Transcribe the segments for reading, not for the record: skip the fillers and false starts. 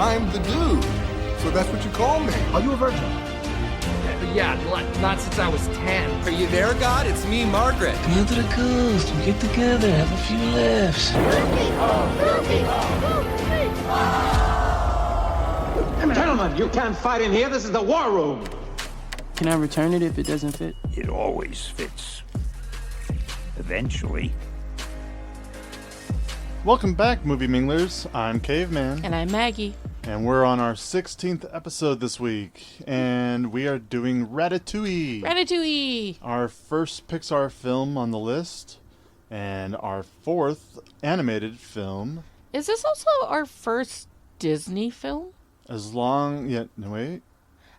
I'm the dude. So that's what you call me. Are you a virgin? Yeah, not since I was 10. Are you there, God? It's me, Margaret. Come on to the coast. We get together, have a few laughs. Gentlemen, you can't fight in here. This is the war room. Can I return it if it doesn't fit? It always fits. Eventually. Welcome back, Movie Minglers. I'm Caveman. And I'm Maggie. And we're on our 16th episode this week. And we are doing Ratatouille. Ratatouille! Our first Pixar film on the list. And our fourth animated film. Is this also our first Disney film? No, wait.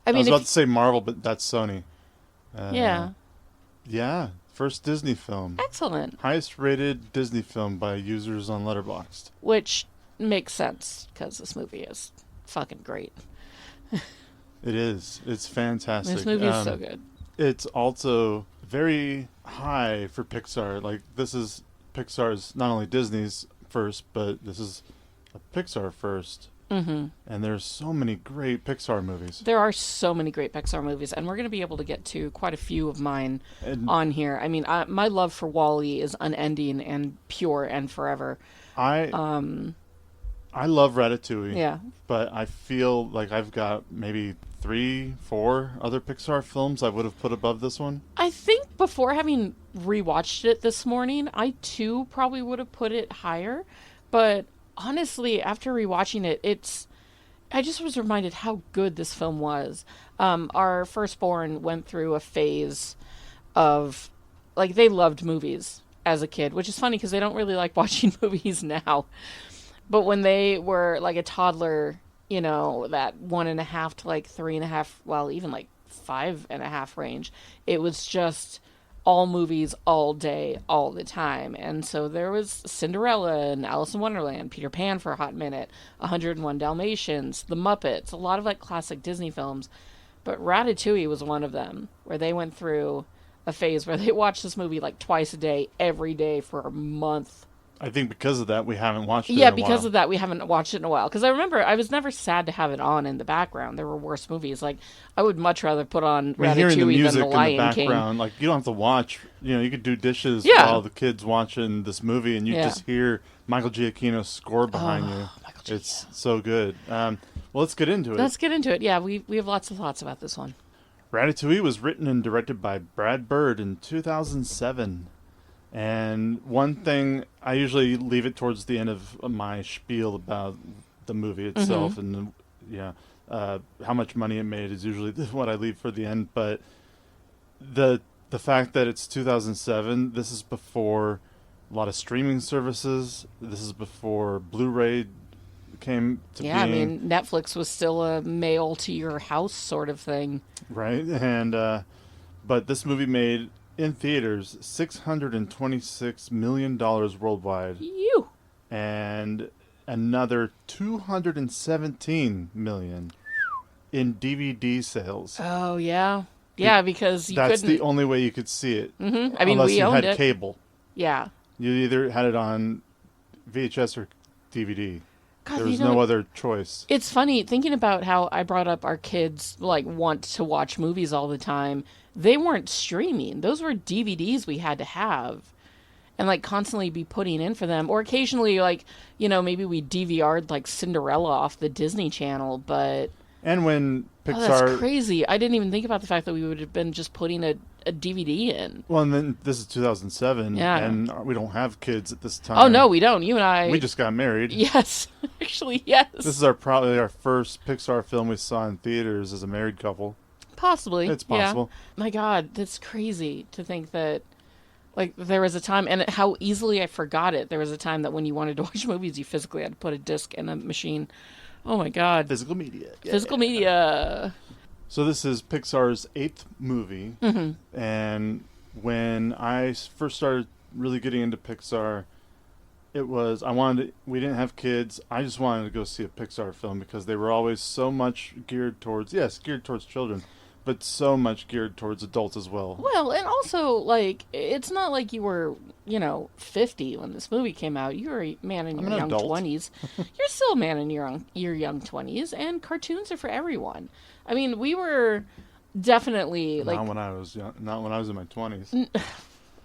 I was about to say Marvel, but that's Sony. Yeah. Yeah, first Disney film. Excellent. Highest rated Disney film by users on Letterboxd. Which makes sense, because this movie is fucking great. It is. It's fantastic. This movie is so good. It's also very high for Pixar. Like, this is Pixar's, not only Disney's first, but this is a Pixar first. Mm-hmm. And there's so many great Pixar movies. There are so many great Pixar movies, and we're going to be able to get to quite a few of mine on here. I mean, my love for WALL-E is unending and pure and forever. I love Ratatouille. Yeah. But I feel like I've got maybe 3-4 other Pixar films I would have put above this one. I think before having rewatched it this morning, I too probably would have put it higher. But honestly, after rewatching it, I just was reminded how good this film was. Our firstborn went through a phase of, like, they loved movies as a kid, which is funny because they don't really like watching movies now. But when they were like a toddler, you know, that 1.5 to like 3.5, well, even like 5.5 range, it was just all movies all day, all the time. And so there was Cinderella and Alice in Wonderland, Peter Pan for a hot minute, 101 Dalmatians, The Muppets, a lot of like classic Disney films. But Ratatouille was one of them, where they went through a phase where they watched this movie like twice a day, every day for a month. I think because of that, we haven't watched it Yeah, in a because while. of that, we haven't watched it in a while. Because I remember I was never sad to have it on in the background. There were worse movies. Like, I would much rather put on Ratatouille than The Lion King. Like, you don't have to watch, you could do dishes Yeah. while the kid's watching this movie, and you just hear Michael Giacchino's score behind you. It's so good. Well, let's get into it. Let's get into it. Yeah, we have lots of thoughts about this one. Ratatouille was written and directed by Brad Bird in 2007. And one thing, I usually leave it towards the end of my spiel about the movie itself, and how much money it made is usually what I leave for the end. But the fact that it's 2007, this is before a lot of streaming services. This is before Blu-ray came to being. Yeah, I mean, Netflix was still a mail to your house sort of thing. Right, and but this movie made, in theaters, $626 million worldwide. Ew. And another $217 million in DVD sales. Oh, yeah. Yeah, because you That's couldn't... the only way you could see it. Mm-hmm. I mean, unless we you owned had it. cable. Yeah. You either had it on VHS or DVD. God, there was no other choice. It's funny, thinking about how I brought up our kids, like, want to watch movies all the time. They weren't streaming. Those were DVDs we had to have and, like, constantly be putting in for them. Or occasionally, like, maybe we DVR'd, like, Cinderella off the Disney Channel, but... And when Pixar... Oh, that's crazy. I didn't even think about the fact that we would have been just putting a DVD in. Well, and then this is 2007, and we don't have kids at this time. Oh, no, we don't. You and I... We just got married. Yes. Actually, yes. This is probably our first Pixar film we saw in theaters as a married couple. Possibly. It's possible. Yeah. My God, that's crazy to think that, like, there was a time, and how easily I forgot it. There was a time that when you wanted to watch movies, you physically had to put a disc in a machine. Oh, my God. Physical media. Yeah. Physical media. So this is Pixar's 8th movie. Mm-hmm. And when I first started really getting into Pixar, we didn't have kids. I just wanted to go see a Pixar film because they were always so much geared towards children, but so much geared towards adults as well. Well, and also, like, it's not like you were 50 when this movie came out. You were a man in I'm your an young adult. 20s. You're still a man in your young 20s, and cartoons are for everyone. I mean, we were definitely like Not when I was young. Not when I was in my 20s.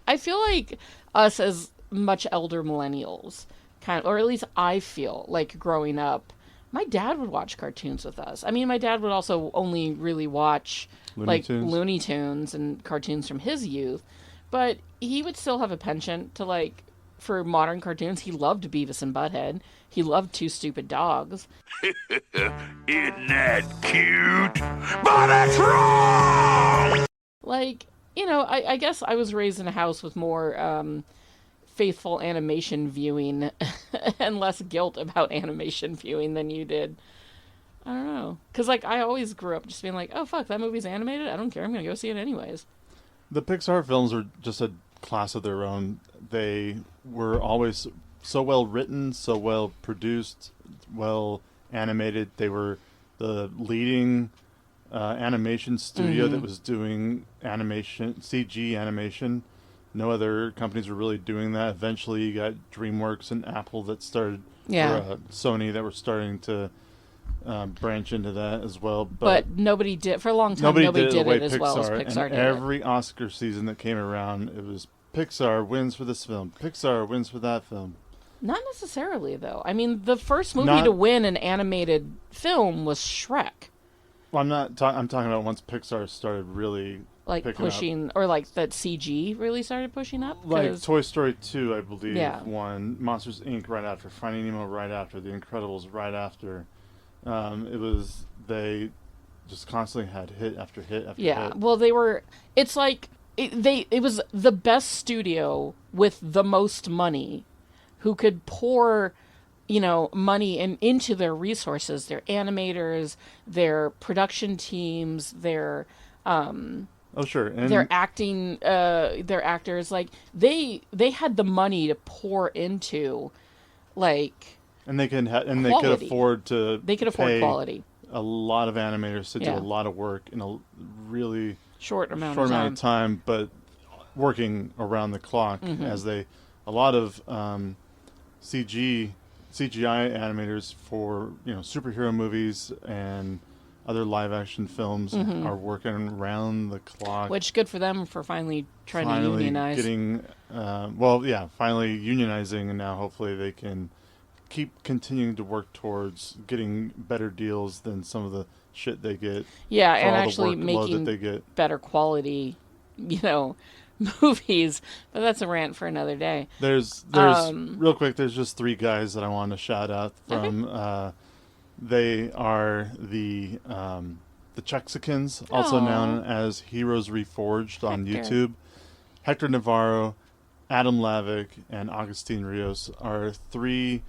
I feel like us as much elder millennials, kind of, or at least I feel like growing up, my dad would watch cartoons with us. I mean, my dad would also only really watch Looney Tunes and cartoons from his youth, but he would still have a penchant to for modern cartoons. He loved Beavis and Butthead. He loved Two Stupid Dogs. Isn't that cute? But it's wrong! I guess I was raised in a house with more faithful animation viewing and less guilt about animation viewing than you did. I don't know. Because, I always grew up just being like, oh, fuck, that movie's animated? I don't care. I'm going to go see it anyways. The Pixar films were just a class of their own. They were always so well written, so well produced, well animated. They were the leading animation studio that was doing CG animation. No other companies were really doing that. Eventually, you got DreamWorks and Apple that started, or Sony that were starting to branch into that as well. But nobody did for a long time. Nobody did it as well as Pixar did. Every Oscar season that came around, it was Pixar wins for this film. Pixar wins for that film. Not necessarily, though. I mean, the first movie to win an animated film was Shrek. Well, I'm talking about once Pixar started really pushing, up. Or that CG really started pushing up. Like Toy Story 2, I believe, won. Monsters Inc. right after. Finding Nemo right after. The Incredibles right after. They just constantly had hit after hit after hit. Yeah, well, they were. It's it was the best studio with the most money, who could pour, money into their resources, their animators, their production teams, their and their acting, their actors. They had the money to pour into, and they could afford to. They could afford quality. A lot of animators to do a lot of work in a really short amount of time, but working around the clock a lot of CGI animators for superhero movies and other live action films are working around the clock. Which good for them for finally trying to unionize. Finally unionizing, and now hopefully they can keep continuing to work towards getting better deals than some of the shit they get. Yeah, and actually making better quality, movies. But that's a rant for another day. There's real quick. There's just three guys that I want to shout out from. Okay. They are the Chexicans, also known as Heroes Reforged on YouTube. Hector Navarro, Adam Lavick, and Agustin Rios are three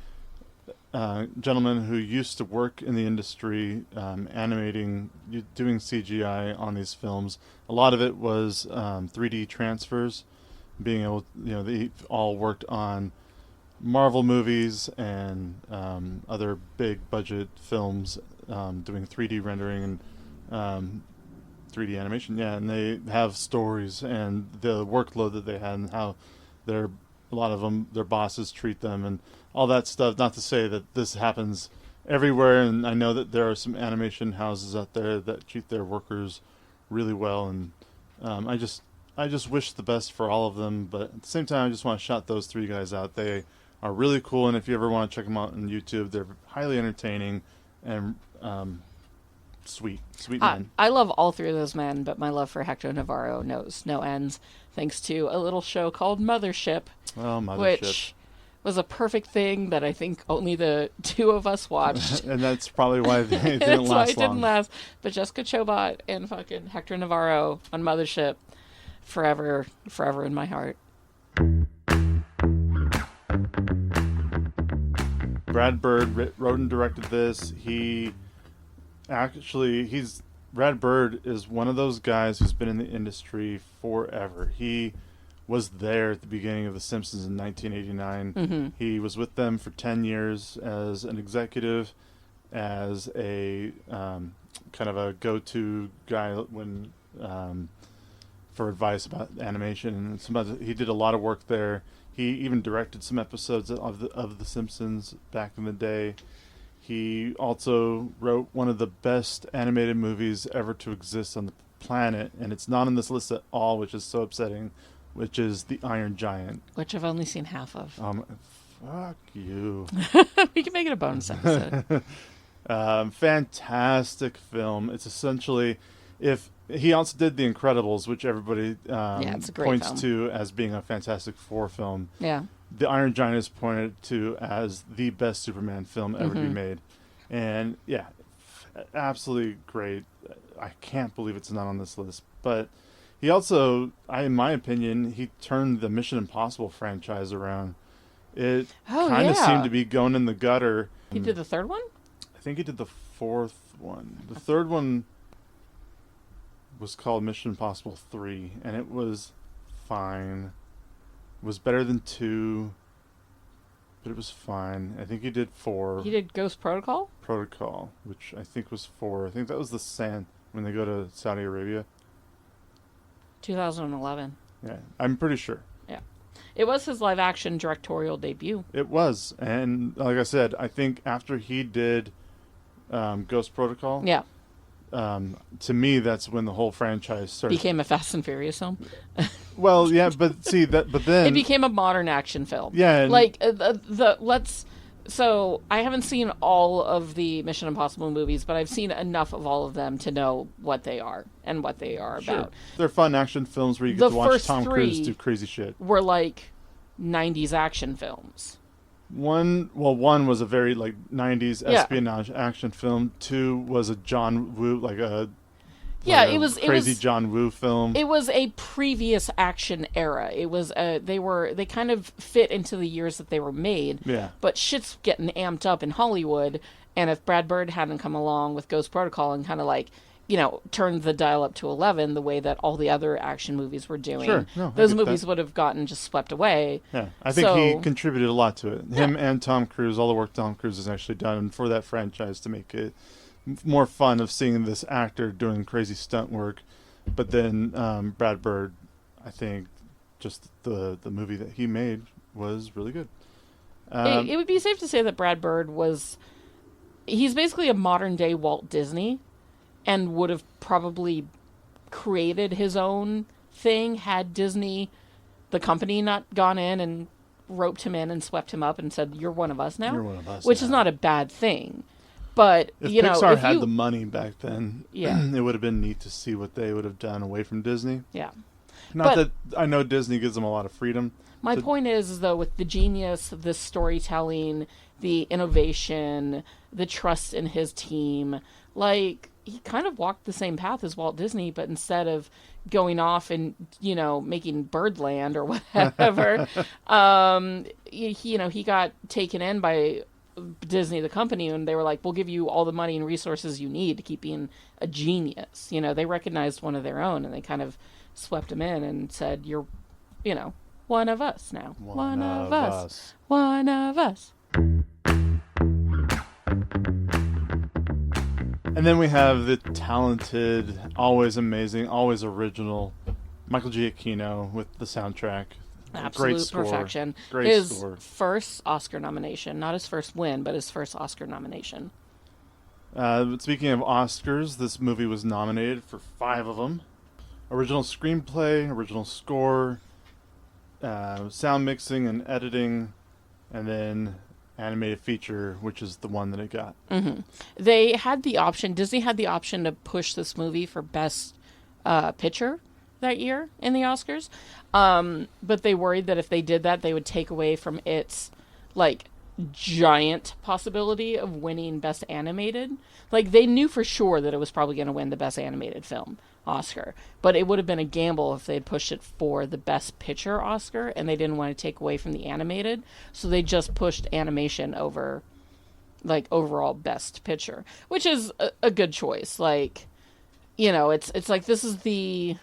gentlemen who used to work in the industry, animating, doing CGI on these films. A lot of it was 3D transfers, being able, they all worked on Marvel movies and other big budget films, doing 3D rendering and 3D animation. Yeah, and they have stories and the workload that they had and how a lot of them, their bosses treat them and all that stuff. Not to say that this happens everywhere, and I know that there are some animation houses out there that treat their workers really well, and I just wish the best for all of them. But at the same time, I just want to shout those three guys out. They are really cool, and if you ever want to check them out on YouTube, they're highly entertaining and sweet men. I love all three of those men, but my love for Hector Navarro knows no ends, thanks to a little show called Mothership. Well, Mothership. Which was a perfect thing that I think only the two of us watched. And that's probably why they didn't last long. That's why it didn't last. But Jessica Chobot and fucking Hector Navarro on Mothership, forever in my heart. Brad Bird wrote and directed this. Brad Bird is one of those guys who's been in the industry forever. He was there at the beginning of The Simpsons in 1989. Mm-hmm. He was with them for 10 years as an executive, as a kind of a go-to guy when for advice about animation. And he did a lot of work there. He even directed some episodes of The Simpsons back in the day. He also wrote one of the best animated movies ever to exist on the planet, and it's not on this list at all, which is so upsetting, which is The Iron Giant. Which I've only seen half of. Fuck you. We can make it a bonus episode. Fantastic film. It's essentially, if he also did The Incredibles, which everybody it's a great points film. to as being a Fantastic Four film. Yeah. The Iron Giant is pointed to as the best Superman film ever to be made. And yeah, absolutely great. I can't believe it's not on this list. But he also, in my opinion, he turned the Mission Impossible franchise around. It kind of seemed to be going in the gutter. He did the third one? I think he did the fourth one. The third one was called Mission Impossible 3, and it was fine. It was better than 2, but it was fine. I think he did 4. He did Ghost Protocol? Protocol, which I think was 4. I think that was the sand when they go to Saudi Arabia. 2011. Yeah, I'm pretty sure. Yeah. It was his live-action directorial debut. It was, and like I said, I think after he did Ghost Protocol, Yeah. to me, that's when the whole franchise started. Became a Fast and Furious film. Well, yeah, but see that, but then It became a modern action film. Yeah, and- like So I haven't seen all of the Mission Impossible movies, but I've seen enough of all of them to know what they are and what they are about. They're fun action films where you get The to watch first Tom Cruise three do crazy shit. Were like 90s action films. One was a very like 90s Yeah. espionage action film. 2 was a John Woo, Yeah, it was crazy John Woo film. It was a previous action era. It was they kind of fit into the years that they were made. Yeah. But shit's getting amped up in Hollywood, and if Brad Bird hadn't come along with Ghost Protocol and kind of like, turned the dial up to 11 the way that all the other action movies were doing, Sure. No, I those get movies that. would have gotten just swept away. Yeah, I think he So- contributed a lot to it. Him and Tom Cruise, all the work Tom Cruise has actually done for that franchise to make it more fun of seeing this actor doing crazy stunt work. But then Brad Bird, I think, just the movie that he made was really good. It would be safe to say that Brad Bird he's basically a modern day Walt Disney, and would have probably created his own thing had Disney, the company, not gone in and roped him in and swept him up and said, "You're one of us now." You're one of us which now. is not a bad thing. But If if Pixar had you, the money back then, Yeah. it would have been neat to see what they would have done away from Disney. yeah. Not But- that I know Disney gives them a lot of freedom. My point is, though, with the genius, the storytelling, the innovation, the trust in his team, like, he kind of walked the same path as Walt Disney, but instead of going off and, making Birdland or whatever, he got taken in by Disney, the company, and they were like, we'll give you all the money and resources you need to keep being a genius. They recognized one of their own, and they kind of swept him in and said, you're, one of us now. One of us. One of us. And then we have the talented, always amazing, always original Michael Giacchino with the soundtrack. Absolute Great score. perfection. Great His score. first Oscar nomination, not his first win, but his first Oscar nomination. But speaking of Oscars, this movie was nominated for 5 of them. Original screenplay, original score, sound mixing and editing, and then animated feature, which is the one that it got. They had the option, Disney had the option to push this movie for Best Picture that year in the Oscars. But they worried that if they did that, they would take away from its, giant possibility of winning Best Animated. They knew for sure that it was probably going to win the Best Animated Film Oscar. But it would have been a gamble if they had pushed it for the Best Picture Oscar, and they didn't want to take away from the animated. So they just pushed animation over, overall Best Picture, which is a good choice. It's like this is the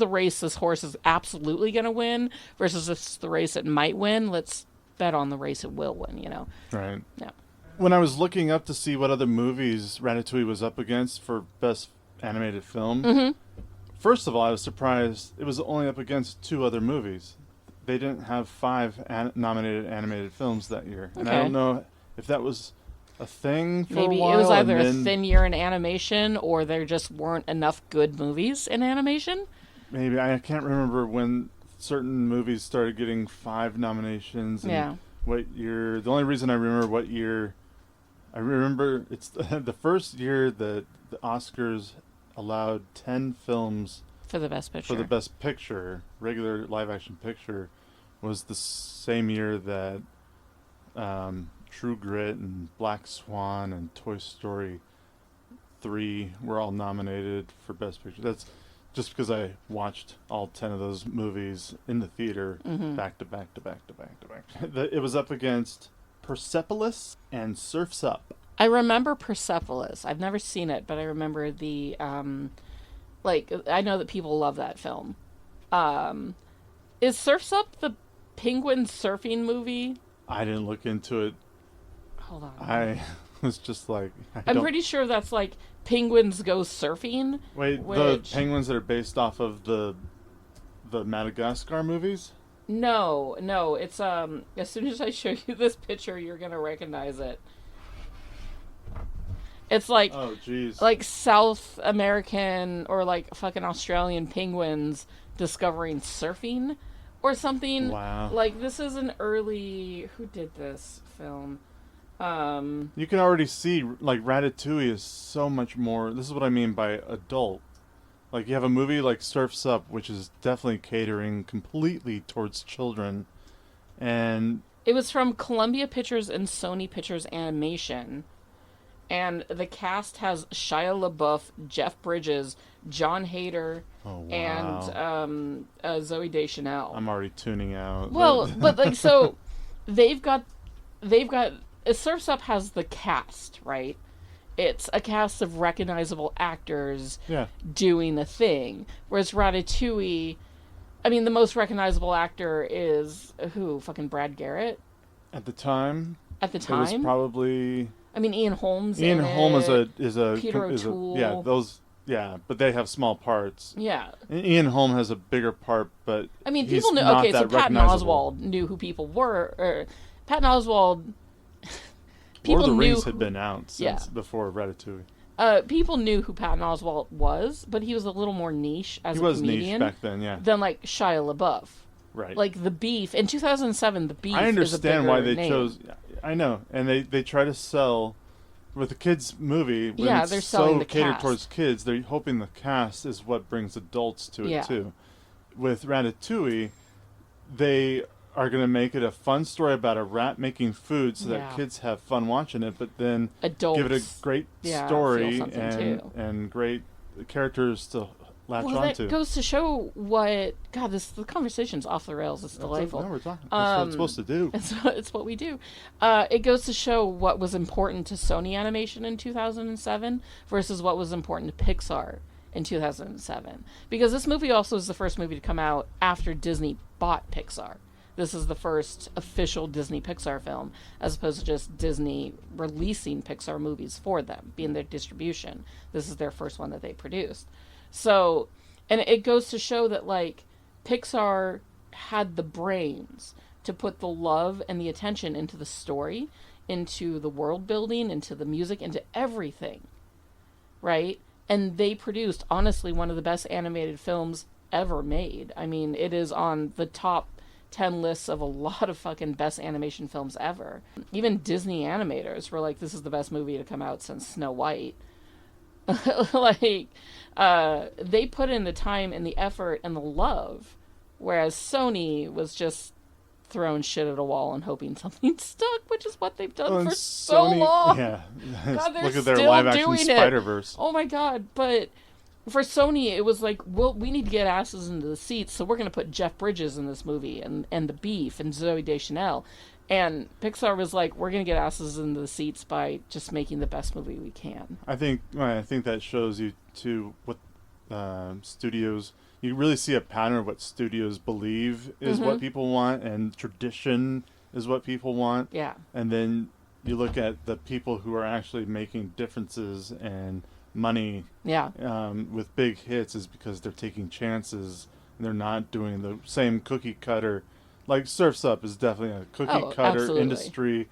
race this horse is absolutely going to win versus this is the race it might win. Let's bet on the race it will win, Right. Yeah. When I was looking up to see what other movies Ratatouille was up against for Best Animated Film, first of all, I was surprised it was only up against 2 other movies. they didn't have 5 nominated animated films that year, and I Okay. don't know if that was a thing for Maybe a while. it was either and a then thin year in animation or there just weren't enough good movies in animation. maybe I can't remember when certain movies started getting 5 nominations. And Yeah. what year? The only reason I remember what year, I remember it's the first year that the Oscars allowed 10 films For the best picture. for the best picture, regular live action picture, was the same year that True Grit and Black Swan and Toy Story 3 were all nominated for best picture. That's just because I watched all 10 of those movies in the theater back to back to back to back to back. It was up against Persepolis and Surf's Up. I remember Persepolis. I've never seen it, but I remember the I know that people love that film. Is Surf's Up the penguin surfing movie? I didn't look into it. Hold on. I was just like, I'm pretty sure that's like penguins go surfing. Wait, the which- penguins that are based off of the Madagascar movies? No, it's as soon as I show you this picture, you're gonna recognize it. It's like Oh, jeez. like South American or like fucking Australian penguins discovering surfing or something. Wow. Like this is an early who did this film? You can already see, like, Ratatouille is so much more. This is what I mean by adult. Like, you have a movie like Surf's Up, which is definitely catering completely towards children. And It was from Columbia Pictures and Sony Pictures Animation. And the cast has Shia LaBeouf, Jeff Bridges, John Hader, oh, wow. and Zooey Deschanel. I'm already tuning out. Well, but like so, they've got Surf's Up has the cast, right? It's a cast of recognizable actors yeah. doing a thing. Whereas Ratatouille, I mean, the most recognizable actor is who? Fucking Brad Garrett At the time, at the it was time. probably I mean, Ian Holmes. Ian in Holm it. is a Peter is a- O'Toole. yeah, those but they have small parts. Yeah. And Ian Holm has a bigger part, but I mean, he's people knew. not Okay, so that Patton recognizable. Oswalt knew who people were. Or Patton Oswalt. Lord of the knew Rings who- had been out since Yeah. before Ratatouille. People knew who Patton Oswalt was, but he was a little more niche as He a was comedian niche back then, yeah. than like Shia LaBeouf. Right. Like The Beef in 2007, The Beef. I understand why they name. chose. I know, and they try to sell with a kids movie. When Yeah, it's they're selling so the catered cast. towards kids. They're hoping the cast is what brings adults to Yeah. it too. With Ratatouille, they are going to make it a fun story about a rat making food so Yeah. that kids have fun watching it, but then Adults, give it a great yeah, story feel something too. and great characters to latch Well, onto. that goes to show what God. The conversation's off the rails. It's That's delightful. what, no, we're talking. That's what it's supposed to do. It's what we do. It goes to show what was important to Sony Animation in 2007 versus what was important to Pixar in 2007. Because this movie also is the first movie to come out after Disney bought Pixar. This is the first official Disney Pixar film, as opposed to just Disney releasing Pixar movies for them, being their distribution. This is their first one that they produced. So, and it goes to show that, like, Pixar had the brains to put the love and the attention into the story, into the world building, into the music, into everything, right? And they produced, honestly, one of the best animated films ever made. I mean, it is on the top 10 lists of a lot of fucking best animation films ever. Even Disney animators were like, this is the best movie to come out since Snow White. Like, they put in the time and the effort and the love, whereas Sony was just throwing shit at a wall and hoping something stuck, which is what they've done Well, for and so Sony- long. Yeah. God, they're Look at their still live action doing it. Spider-Verse. Oh my god, but for Sony it was like, well, we need to get asses into the seats, so we're going to put Jeff Bridges in this movie and The Beef and Zooey Deschanel. And Pixar was like, we're going to get asses into the seats by just making the best movie we can. I think that shows you too what studios. You really see a pattern of what studios believe is what people want, and tradition is what people want. Yeah. And then you look at the people who are actually making differences and money Yeah. with big hits is because they're taking chances and they're not doing the same cookie cutter Like Surf's Up is definitely a cookie cutter absolutely. industry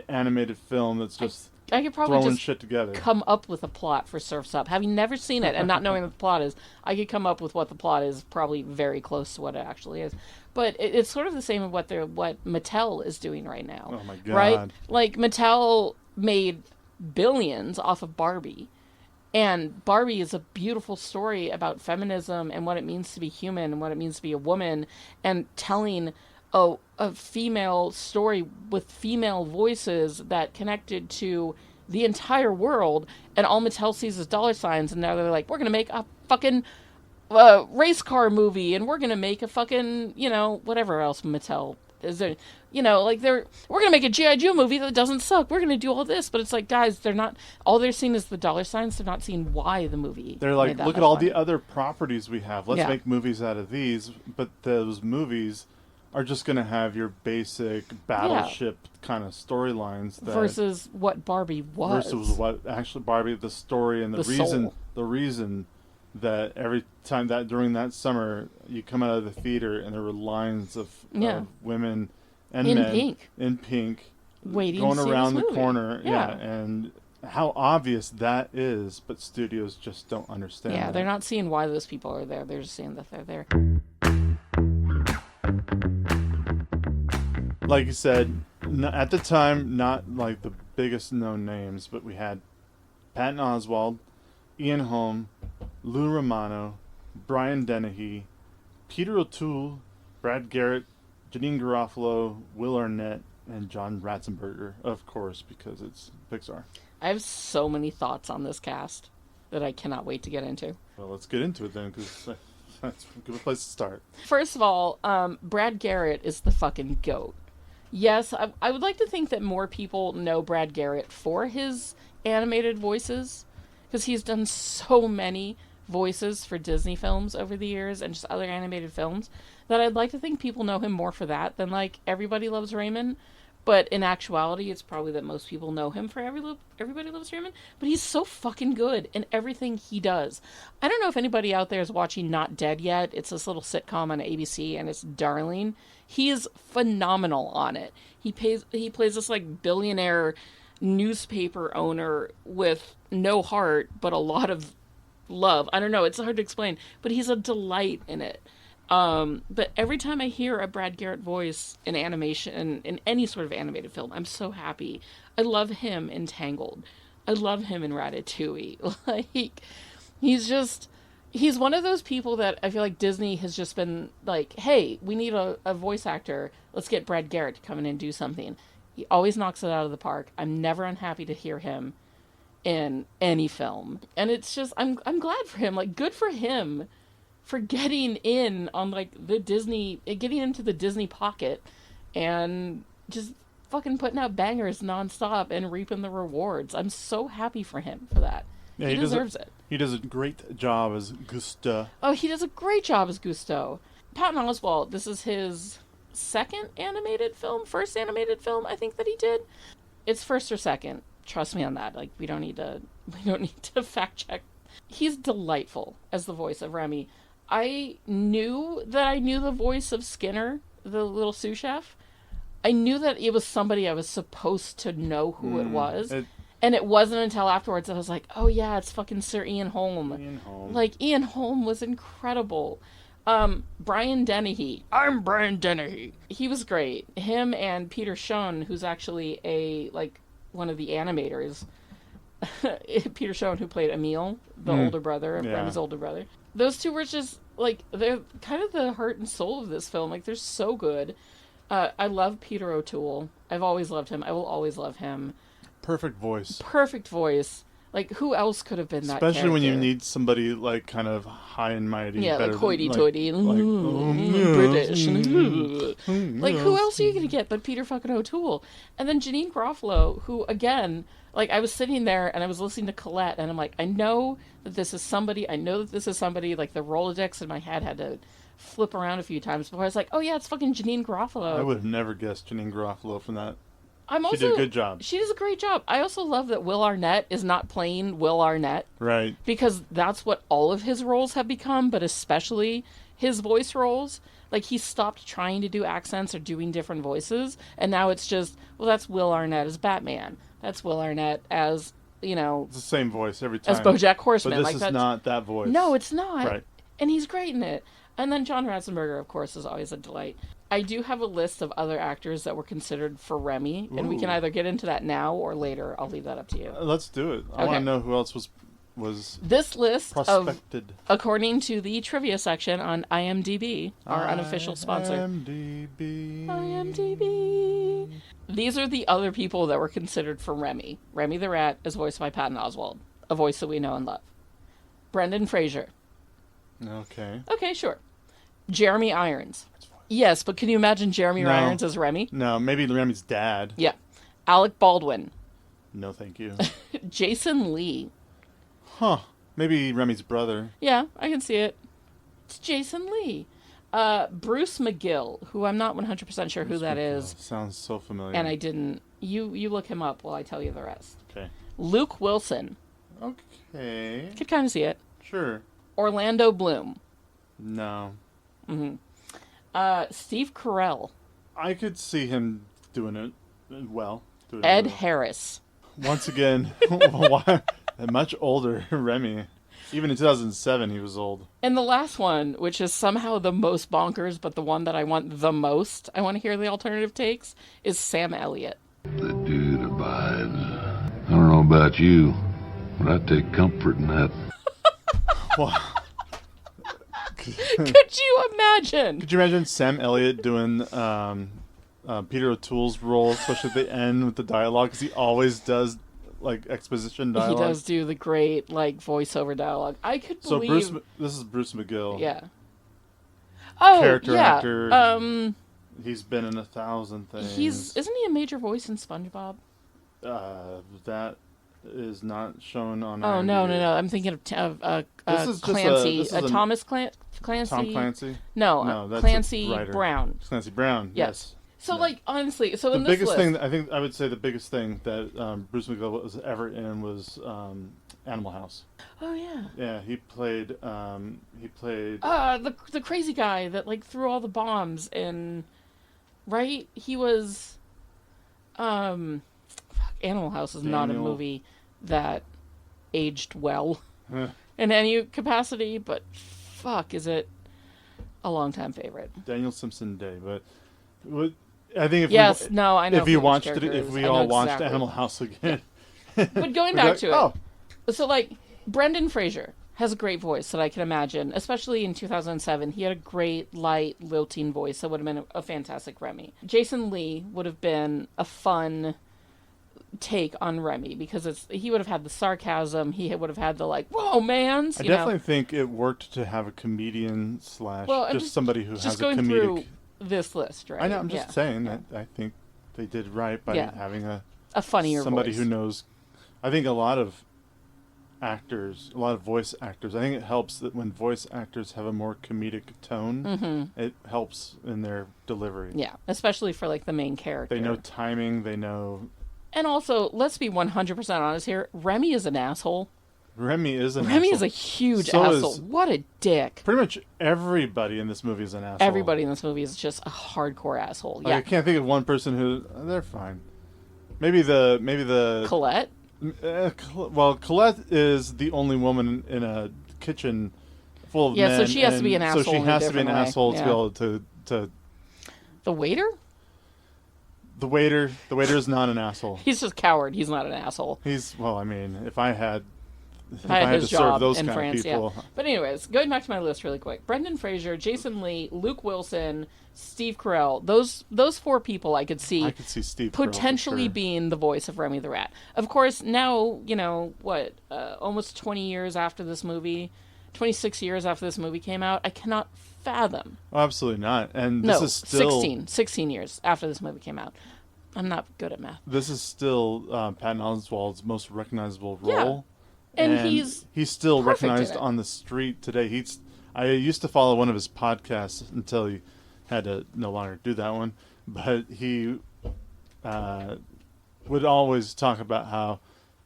animated film that's just I could probably throwing just shit together. come up with a plot for Surf's Up. Having never seen it and not knowing what the plot is, I could come up with what the plot is, probably very close to what it actually is. But it's sort of the same of what Mattel is doing right now. Oh my God. Right? Like, Mattel made billions off of Barbie. And Barbie is a beautiful story about feminism and what it means to be human and what it means to be a woman, and telling a female story with female voices that connected to the entire world. And all Mattel sees is dollar signs, and now they're like, we're going to make a fucking race car movie, and we're going to make a fucking, whatever else Mattel is there. Like we're going to make a G.I. Joe movie that doesn't suck. We're going to do all this. But it's like, guys, all they're seeing is the dollar signs. They're not seeing why the movie. They're like, look at all the other properties we have. Let's make movies out of these. But those movies are just going to have your basic battleship kind of storylines. Versus what Barbie was. Versus what actually Barbie, the story and the reason that every time that during that summer you come out of the theater and there were lines of women and men in pink waiting going to see around this the movie. corner, and how obvious that is, but studios just don't understand. Yeah, that. they're not seeing why those people are there. They're just seeing that they're there. Like you said, at the time, not like the biggest known names, but we had Patton Oswalt, Ian Holm, Lou Romano, Brian Dennehy, Peter O'Toole, Brad Garrett, Janine Garofalo, Will Arnett, and John Ratzenberger, of course, because it's Pixar. I have so many thoughts on this cast that I cannot wait to get into. Well, let's get into it then, because that's a good place to start. First of all, Brad Garrett is the fucking GOAT. Yes, I would like to think that more people know Brad Garrett for his animated voices, because he's done so many voices for Disney films over the years and just other animated films, that I'd like to think people know him more for that than, like, Everybody Loves Raymond. But in actuality, it's probably that most people know him for Everybody Loves Raymond. But he's so fucking good in everything he does. I don't know if anybody out there is watching Not Dead yet. It's this little sitcom on ABC, and it's darling. He is phenomenal on it. He plays this, like, billionaire newspaper owner with no heart, but a lot of love. I don't know. It's hard to explain. But he's a delight in it. But every time I hear a Brad Garrett voice in animation, in any sort of animated film, I'm so happy. I love him in Tangled. I love him in Ratatouille. Like, he's one of those people that I feel like Disney has just been like, hey, we need a voice actor. Let's get Brad Garrett to come in and do something. He always knocks it out of the park. I'm never unhappy to hear him in any film. And it's just, I'm glad for him. Like, good for him for getting in on, like, getting into the Disney pocket and just fucking putting out bangers nonstop and reaping the rewards. I'm so happy for him for that. Yeah, he deserves it. He does a great job as Gusta. Oh, he does a great job as Gusto. Patton Oswalt, this is his first animated film, I think, that he did. It's first or second. Trust me on that. Like, we don't need to fact check. He's delightful as the voice of Remy. I knew that I knew the voice of Skinner, the little sous chef. I knew that it was somebody I was supposed to know who it was. And it wasn't until afterwards that I was like, oh yeah, it's fucking Sir Ian Holm. Like, Ian Holm was incredible. Brian Dennehy. I'm Brian Dennehy. He was great. Him and Peter Schoen, who's actually one of the animators. Peter Schoen, who played Emil, the older brother, Remy's older brother. Those two were just, like, they're kind of the heart and soul of this film. Like, they're so good. I love Peter O'Toole. I've always loved him. I will always love him. Perfect voice. Like, who else could have been that Especially character? when you need somebody, like, kind of high and mighty. Yeah, better like hoity-toity. British. Like, who else are you going to get but Peter fucking O'Toole? And then Janine Garofalo, who, again, like, I was sitting there and I was listening to Colette, and I'm like, I know that this is somebody. Like, the Rolodex in my head had to flip around a few times before I was like, oh yeah, it's fucking Janine Garofalo. I would have never guessed Janine Garofalo from that. She did a good job. She does a great job. I also love that Will Arnett is not playing Will Arnett. Right. Because that's what all of his roles have become, but especially his voice roles, like, he stopped trying to do accents or doing different voices, and now it's just, well, that's Will Arnett as Batman. That's Will Arnett as, It's the same voice every time. as BoJack Horseman. But this is not that voice. No, it's not. Right. And he's great in it. And then John Ratzenberger, of course, is always a delight. I do have a list of other actors that were considered for Remy, and we can either get into that now or later. I'll leave that up to you. Let's do it. I want to know who else was this list prospected. According to the trivia section on IMDb, our unofficial sponsor. IMDb. These are the other people that were considered for Remy. Remy the Rat is voiced by Patton Oswalt, a voice that we know and love. Brendan Fraser. Okay. Okay, sure. Jeremy Irons. Yes, but can you imagine Jeremy Irons as Remy? No, maybe Remy's dad. Yeah. Alec Baldwin. No, thank you. Jason Lee. Huh. Maybe Remy's brother. Yeah, I can see it. It's Jason Lee. Bruce McGill, who I'm not 100% sure who that is. Sounds so familiar. And I didn't. You look him up while I tell you the rest. Okay. Luke Wilson. Okay. Could kind of see it. Sure. Orlando Bloom. No. Steve Carell. I could see him doing it well. Ed Harris. Once again, why? A much older Remy. Even in 2007, he was old. And the last one, which is somehow the most bonkers, but the one that I want the most, I want to hear the alternative takes, is Sam Elliott. The dude abides. I don't know about you, but I take comfort in that. Could you imagine? Could you imagine Sam Elliott doing Peter O'Toole's role, especially at the end with the dialogue? Because he always does like exposition dialogue. He does do the great like voiceover dialogue. I could believe. So this is Bruce McGill. Yeah. Oh, character yeah. actor. He's been in 1,000 things. Isn't he a major voice in SpongeBob? That is not shown on. Oh IMDb. no! I'm thinking of Clancy. Thomas Clancy. Tom Clancy. No, that's Clancy a writer. Brown. Clancy Brown. Yes. So like honestly, so the in this biggest list, thing I think I would say the biggest thing that Bruce McGill was ever in was Animal House. Oh yeah. Yeah, he played. The crazy guy that like threw all the bombs in. Right, he was. Animal House is not a movie that aged well in any capacity, but fuck, is it a longtime favorite? Daniel Simpson Day, but I think if I know if you watched it, if we all watched Animal House again. But going back to it, so like Brendan Fraser has a great voice that I can imagine, especially in 2007. He had a great, light, lilting voice that would have been a fantastic Remy. Jason Lee would have been a fun take on Remy because he would have had the sarcasm. He would have had the like, "Whoa, man!" I definitely think it worked to have a comedian / just somebody who has a comedic. Through this list, right? I know. I'm just saying that I think they did right by having a funnier somebody voice. who knows. I think a lot of voice actors. I think it helps that when voice actors have a more comedic tone, it helps in their delivery. Yeah, especially for like the main character. They know timing. They know. And also, let's be 100% honest here. Remy is an asshole. Remy is an asshole. Remy is a huge asshole. What a dick. Pretty much everybody in this movie is an asshole. Everybody in this movie is just a hardcore asshole. Like, I can't think of one person who they're fine. Maybe the Colette. Colette is the only woman in a kitchen full of men. Yeah, so she has to be an asshole. So she has to be an asshole to be able to. The waiter. The waiter is not an asshole. He's just a coward. He's not an asshole. If I had his to job serve those in kind France, of people. yeah. But anyways, going back to my list really quick. Brendan Fraser, Jason Lee, Luke Wilson, Steve Carell. Those four people I could see Steve potentially Carell for sure. being the voice of Remy the Rat. Of course, now, almost 20 years after this movie, 26 years after this movie came out, I cannot fathom. Oh, absolutely not. And this is still 16 years after this movie came out. I'm not good at math. This is still Patton Oswalt's most recognizable role. Yeah. And he's still recognized on the street today. I used to follow one of his podcasts until he had to no longer do that one. But he would always talk about how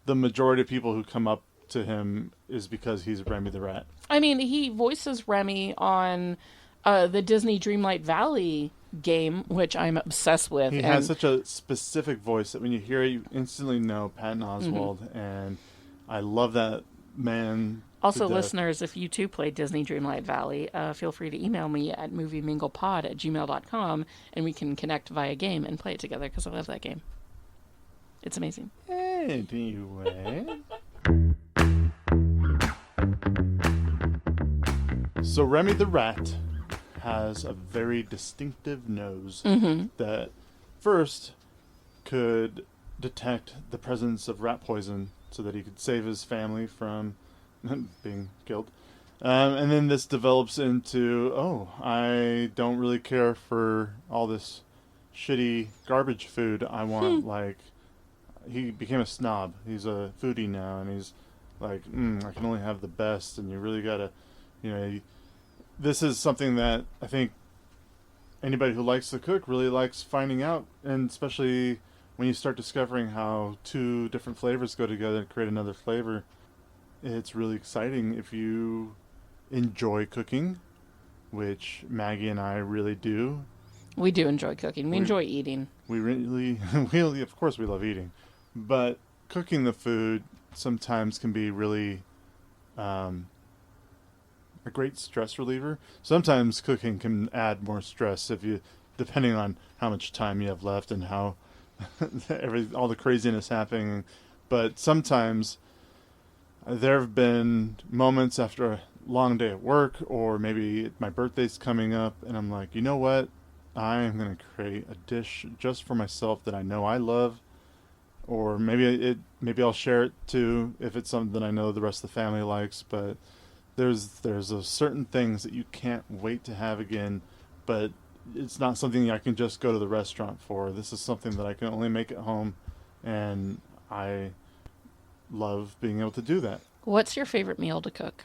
the majority of people who come up to him is because he's Remy the Rat. I mean, he voices Remy on the Disney Dreamlight Valley game, which I'm obsessed with. He has such a specific voice that when you hear it, you instantly know Patton Oswalt, and I love that man. Also, listeners, if you too play Disney Dreamlight Valley, feel free to email me at movieminglepod@gmail.com, and we can connect via game and play it together, because I love that game. It's amazing. Anyway. So Remy the Rat has a very distinctive nose that first could detect the presence of rat poison so that he could save his family from being killed. And then this develops into, I don't really care for all this shitty garbage food. I want, he became a snob. He's a foodie now, and he's like, I can only have the best, and you really gotta, this is something that I think anybody who likes to cook really likes finding out, and especially when you start discovering how two different flavors go together and create another flavor. It's really exciting if you enjoy cooking, which Maggie and I really do. We do enjoy cooking. We enjoy eating. We really, of course we love eating. But cooking the food sometimes can be really a great stress reliever. Sometimes cooking can add more stress depending on how much time you have left and how all the craziness happening. But sometimes there have been moments after a long day at work, or maybe my birthday's coming up, and I'm like, you know what? I am going to create a dish just for myself that I know I love, or maybe I'll share it too if it's something that I know the rest of the family likes. But there's certain things that you can't wait to have again, but it's not something I can just go to the restaurant for. This is something that I can only make at home, and I love being able to do that. What's your favorite meal to cook?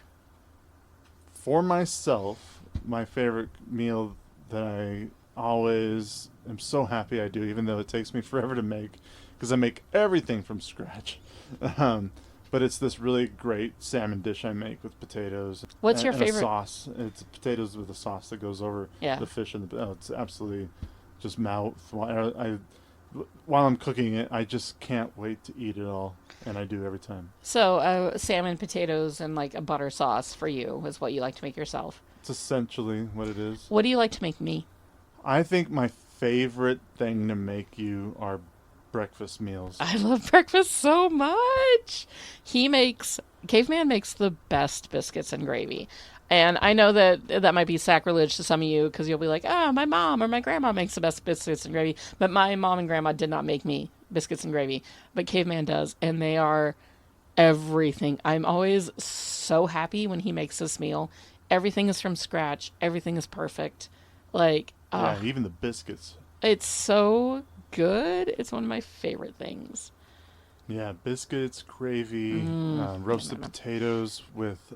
For myself, my favorite meal that I always am so happy I do, even though it takes me forever to make, because I make everything from scratch. But it's this really great salmon dish I make with potatoes. What's your and favorite? A sauce. It's potatoes with a sauce that goes over the fish and it's absolutely just mouth. While I'm cooking it, I just can't wait to eat it all, and I do every time. So, salmon, potatoes, and like a butter sauce for you is what you like to make yourself. It's essentially what it is. What do you like to make me? I think my favorite thing to make you are breakfast meals. I love breakfast so much. Caveman makes the best biscuits and gravy. And I know that might be sacrilege to some of you, because you'll be like, my mom or my grandma makes the best biscuits and gravy. But my mom and grandma did not make me biscuits and gravy. But Caveman does. And they are everything. I'm always so happy when he makes this meal. Everything is from scratch. Everything is perfect. Yeah, even the biscuits. It's so good. It's one of my favorite things. Yeah, biscuits, gravy, roasted potatoes with...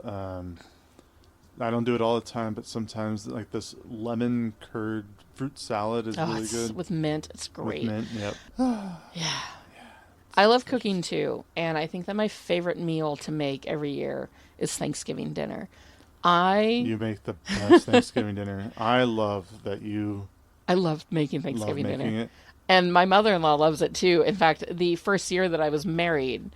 I don't do it all the time, but sometimes like this lemon curd fruit salad is really good. With mint. It's great. With mint, yep. Yeah. I love cooking too, and I think that my favorite meal to make every year is Thanksgiving dinner. You make the best Thanksgiving dinner. I love making Thanksgiving dinner. It. And my mother-in-law loves it too. In fact, the first year that I was married,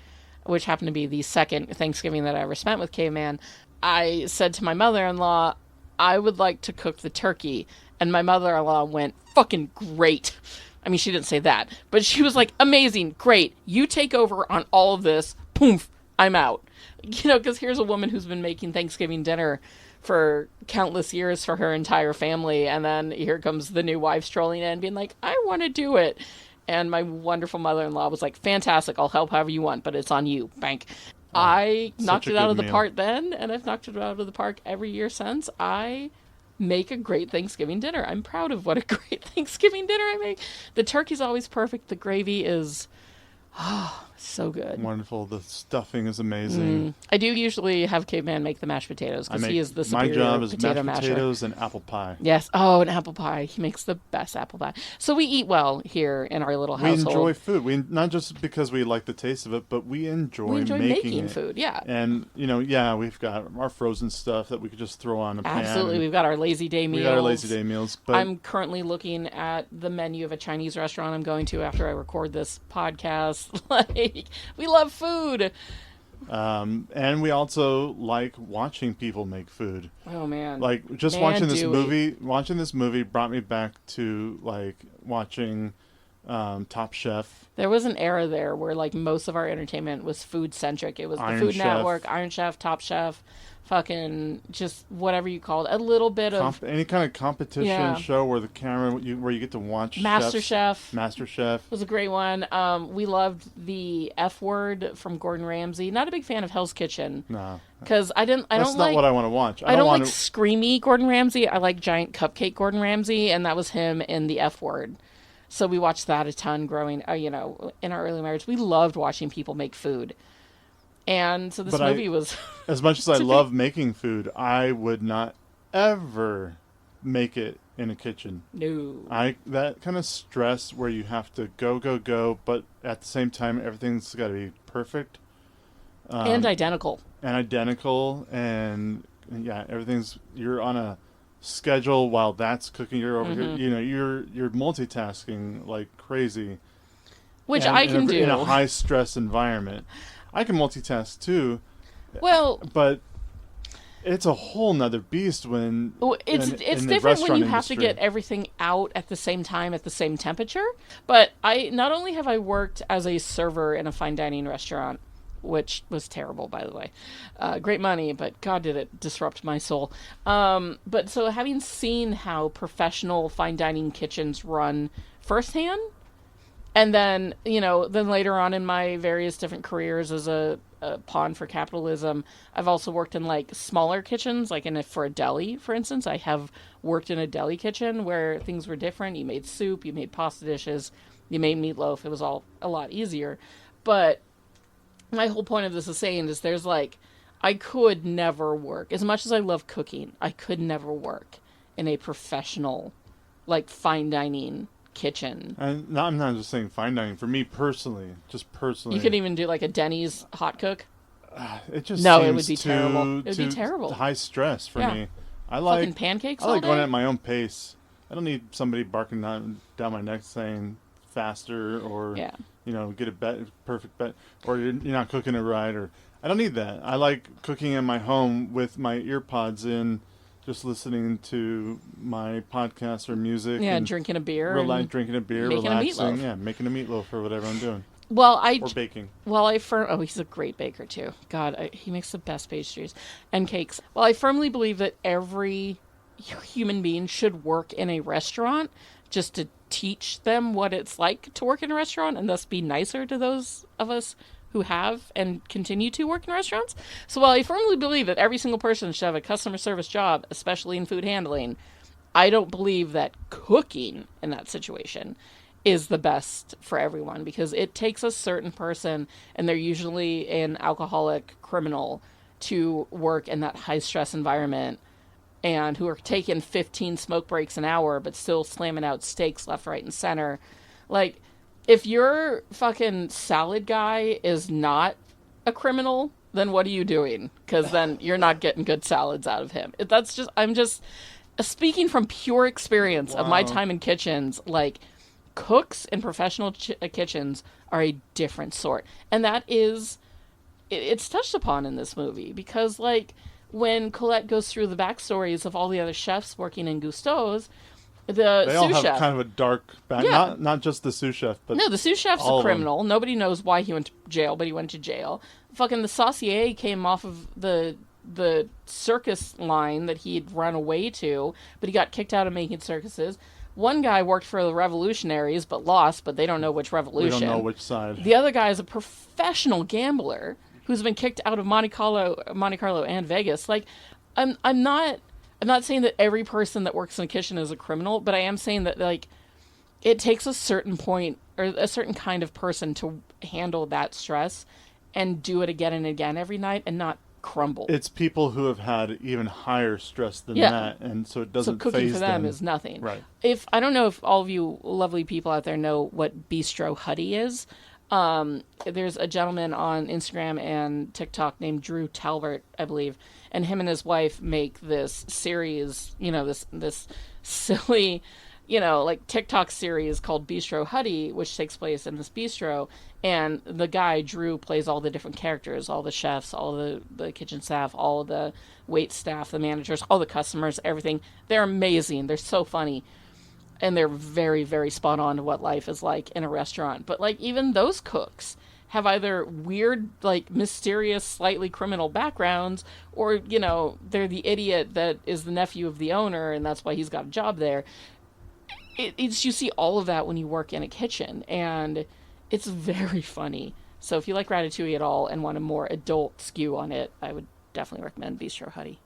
which happened to be the second Thanksgiving that I ever spent with Caveman, I said to my mother-in-law, I would like to cook the turkey. And my mother-in-law went, fucking great. I mean, she didn't say that, but she was like, amazing, great. You take over on all of this. Poof, I'm out. Because here's a woman who's been making Thanksgiving dinner for countless years for her entire family. And then here comes the new wife strolling in being like, I want to do it. And my wonderful mother-in-law was like, fantastic, I'll help however you want, but it's on you, bank. I knocked it out of the park then, and I've knocked it out of the park every year since. I make a great Thanksgiving dinner. I'm proud of what a great Thanksgiving dinner I make. The turkey's always perfect. The gravy is So good. Wonderful. The stuffing is amazing. I do usually have Caveman make the mashed potatoes because he is the my superior job is potato mashed masher. potatoes and apple pie. Yes. Oh, an apple pie. He makes the best apple pie. So we eat well here in our little We household. enjoy food. We not just because we like the taste of it, but we enjoy making it. food. Yeah. And we've got our frozen stuff that we could just throw on a pan. Absolutely. We've got our lazy day meals. We got our lazy day meals. But I'm currently looking at the menu of a Chinese restaurant I'm going to after I record this podcast. Like, we love food. And we also like watching people make food. Oh man! Like just watching this movie brought me back to like watching Top Chef. There was an era there where like most of our entertainment was food centric. It was the Iron Food Chef. Network, Iron Chef, Top Chef, fucking just whatever you called it. A little bit of Any kind of competition show where the camera where you get to watch MasterChef was a great one. We loved the F Word from Gordon Ramsay. Not a big fan of Hell's Kitchen. No, because that's not what I want to watch. I don't like screamy Gordon Ramsay. I like giant cupcake Gordon Ramsay, and that was him in the F Word. So we watched that a ton growing, in our early marriage. We loved watching people make food. And so this movie was... As much as I love making food, I would not ever make it in a kitchen. No. That kind of stress where you have to go, but at the same time, everything's got to be perfect. And identical. And you're on a schedule while that's cooking. You're over here, you're multitasking like crazy. Which I can do. In a high stress environment. I can multitask too. Well, but it's a whole nother beast when it's in different when you industry. have to get everything out at the same time at the same temperature. But I not only have I worked as a server in a fine dining restaurant, which was terrible, by the way. Great money, but God, did it disrupt my soul. But so having seen how professional fine dining kitchens run firsthand, and then, then later on in my various different careers as a pawn for capitalism, I've also worked in like smaller kitchens, like for a deli, for instance. I have worked in a deli kitchen where things were different. You made soup, you made pasta dishes, you made meatloaf. It was all a lot easier. But my whole point of this is saying is there's like, I could never work. As much as I love cooking, I could never work in a professional, like fine dining kitchen. And I'm not just saying fine dining. For me personally, you could even do like a Denny's hot cook. It just it seems would be terrible. It would be terrible. High stress for me. I fucking like pancakes. I like all going day? at my own pace. I don't need somebody barking down my neck saying faster or get a perfect bet, or you're not cooking it right, or I don't need that. I like cooking in my home with my ear pods in, just listening to my podcast or music. Yeah, drinking a beer. Drinking a beer, making relaxing. A meatloaf. Yeah, making a meatloaf or whatever I'm doing. Or baking. He's a great baker too. God, he makes the best pastries and cakes. Well, I firmly believe that every human being should work in a restaurant just to teach them what it's like to work in a restaurant and thus be nicer to those of us who have and continue to work in restaurants. So while I firmly believe that every single person should have a customer service job, especially in food handling, I don't believe that cooking in that situation is the best for everyone, because it takes a certain person, and they're usually an alcoholic criminal, to work in that high stress environment and who are taking 15 smoke breaks an hour but still slamming out steaks left, right, and center. Like, if your fucking salad guy is not a criminal, then what are you doing? Because then you're not getting good salads out of him. I'm just speaking from pure experience of my time in kitchens. Like, cooks in professional kitchens are a different sort. And that is, it's touched upon in this movie, because like when Colette goes through the backstories of all the other chefs working in Gusteau's, they all sous have chef, kind of a dark back. Yeah. Not just the sous chef, but no, the sous chef's a criminal. Nobody knows why he went to jail, but he went to jail. Fucking the saucier came off of the circus line that he'd run away to, but he got kicked out of making circuses. One guy worked for the revolutionaries, but lost, but they don't know which revolution. We don't know which side. The other guy is a professional gambler who's been kicked out of Monte Carlo and Vegas. Like, I'm not saying that every person that works in a kitchen is a criminal, but I am saying that, like, it takes a certain point or a certain kind of person to handle that stress and do it again and again every night and not crumble. It's people who have had even higher stress than Yeah. that, and so it doesn't So cooking faze for them is nothing. Right. If I don't know if all of you lovely people out there know what Bistro Huddy is. There's a gentleman on Instagram and TikTok named Drew Talbert, I believe, and him and his wife make this series, this silly, like TikTok series called Bistro Huddy, which takes place in this bistro. And the guy, Drew, plays all the different characters, all the chefs, all the kitchen staff, all the wait staff, the managers, all the customers, everything. They're amazing. They're so funny. And they're very, very spot on to what life is like in a restaurant. But, like, even those cooks have either weird, like, mysterious, slightly criminal backgrounds, or, they're the idiot that is the nephew of the owner, and that's why he's got a job there. It's you see all of that when you work in a kitchen, and it's very funny. So if you like Ratatouille at all and want a more adult skew on it, I would definitely recommend Bistro Huddy.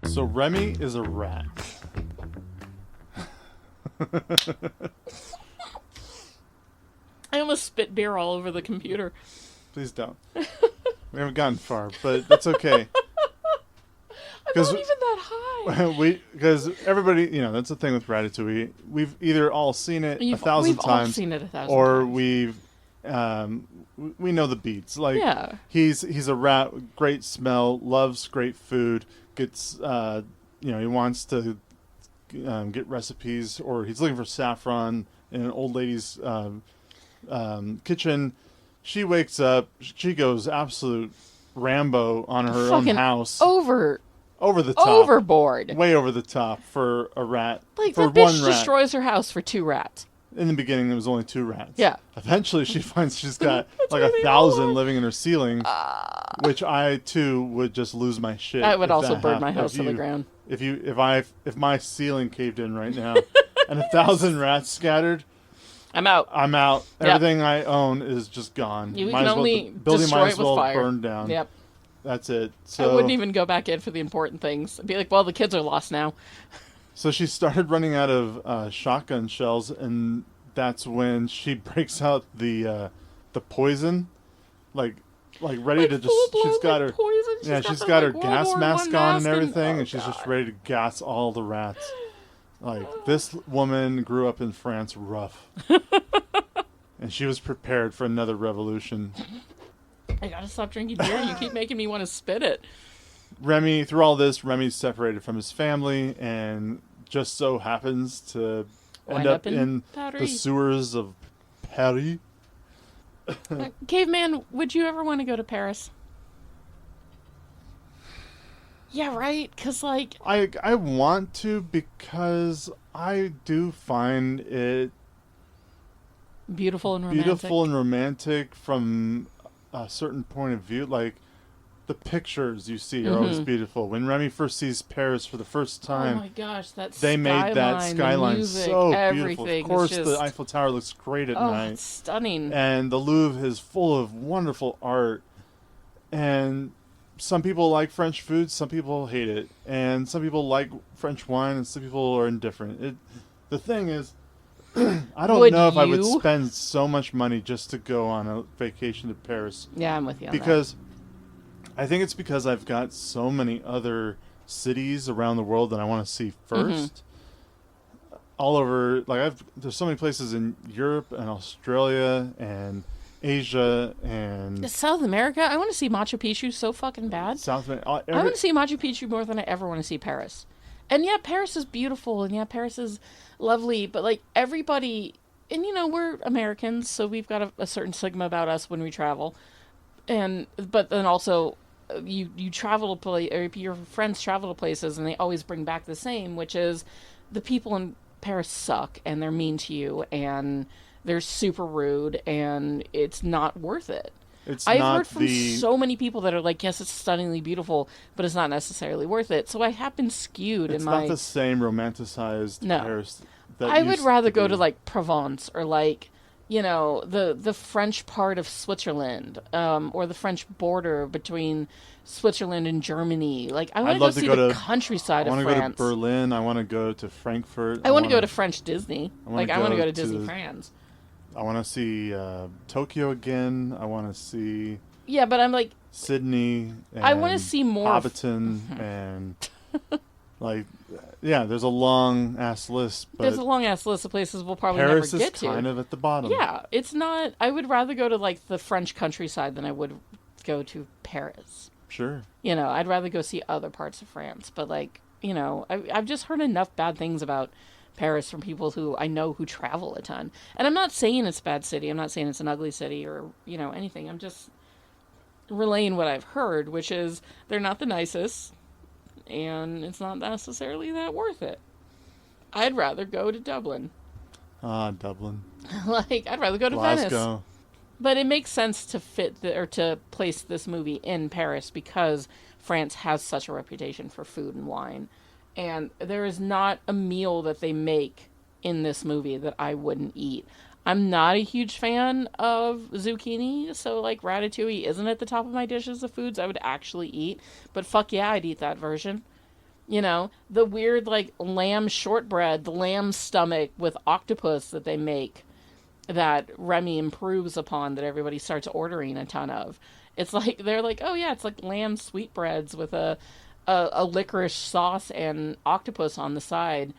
So Remy is a rat. I almost spit beer all over the computer. Please don't. We haven't gotten far, but that's okay. I'm not even that high. Because everybody, that's the thing with Ratatouille. We've either all seen it a thousand times, all seen it 1,000 or times. we know the beats. Like, Yeah. he's a rat, great smell, loves great food, gets he wants to get recipes, or he's looking for saffron in an old lady's kitchen. She wakes up, she goes absolute Rambo on her own house. Over the top. Overboard. Way over the top for a rat. Like, for that bitch one rat. destroys her house for 2 rats. In the beginning, there was only 2 rats. Yeah. Eventually, she finds she's got like what they 1,000 want. living in her ceiling, which I too would just lose my shit. I would if also that burn my happened. house to the ground. If my ceiling caved in right now, and 1,000 rats scattered, I'm out. I'm out. Yep. Everything I own is just gone. You Might can as well- only building destroy might it as with well fire. burn down. Yep. That's it. So I wouldn't even go back in for the important things. I'd be like, well, the kids are lost now. So she started running out of shotgun shells, and that's when she breaks out the poison, like ready to just. She's got her poison. she's got her World gas War I mask on and mask everything, oh, and she's God. just ready to gas all the rats. Like, this woman grew up in France rough, and she was prepared for another revolution. I gotta stop drinking beer. You keep making me want to spit it. Remy, through all this, Remy's separated from his family and just so happens to end up in the Paris. sewers of Paris. Caveman, would you ever want to go to Paris? Yeah, right? Because, like... I want to, because I do find it Beautiful and romantic. beautiful and romantic from a certain point of view. Like, the pictures you see are always beautiful. When Remy first sees Paris for the first Oh time, my gosh, that they made that the skyline music, so beautiful. everything. Of course, is the just, Eiffel Tower looks great at oh, night. it's stunning. And the Louvre is full of wonderful art. And some people like French food, some people hate it. And some people like French wine, and some people are indifferent. The thing is, I don't know if I would you? spend so much money just to go on a vacation to Paris. Yeah, I'm with you on Because I think it's because I've got so many other cities around the world that I want to see first. All over, like, there's so many places in Europe and Australia and Asia and that. South America, I want to see Machu Picchu so fucking bad. South America. I want to see Machu Picchu more than I ever want to see Paris. And yeah, Paris is beautiful, and yeah, Paris is lovely, but like everybody, and we're Americans, so we've got a certain stigma about us when we travel. But then also, you travel to place, or your friends travel to places, and they always bring back the same, which is the people in Paris suck, and they're mean to you, and they're super rude, and it's not worth it. I've heard from so many people that are like, yes, it's stunningly beautiful, but it's not necessarily worth it. So I have been skewed It's in my... not the same romanticized No. Paris that I would used rather to go be. to like Provence or like the French part of Switzerland, or the French border between Switzerland and Germany. Like, I want to go see the countryside of France. I want to go to Berlin. I want to go to Frankfurt. I want to go to French Disney. I want to go to Disney France. I want to see Tokyo again. I want to see... Yeah, but I'm like... Sydney. And I want to see more... Hobbiton and... there's a long-ass list. But there's a long-ass list of places we'll probably Paris never get to. Paris is kind of at the bottom. Yeah, it's not... I would rather go to, like, the French countryside than I would go to Paris. Sure. I'd rather go see other parts of France. But, like, I've just heard enough bad things about Paris from people who I know who travel a ton. And I'm not saying it's a bad city. I'm not saying it's an ugly city or, anything. I'm just relaying what I've heard, which is they're not the nicest, and it's not necessarily that worth it. I'd rather go to Dublin. Dublin. I'd rather go to Glasgow. Venice. But it makes sense to to place this movie in Paris because France has such a reputation for food and wine. And there is not a meal that they make in this movie that I wouldn't eat. I'm not a huge fan of zucchini, so, like, ratatouille isn't at the top of my dishes of foods I would actually eat. But fuck yeah, I'd eat that version. The weird, like, lamb shortbread, the lamb stomach with octopus that they make that Remy improves upon, that everybody starts ordering a ton of. It's like, they're like, oh yeah, it's like lamb sweetbreads with a licorice sauce and octopus on the side.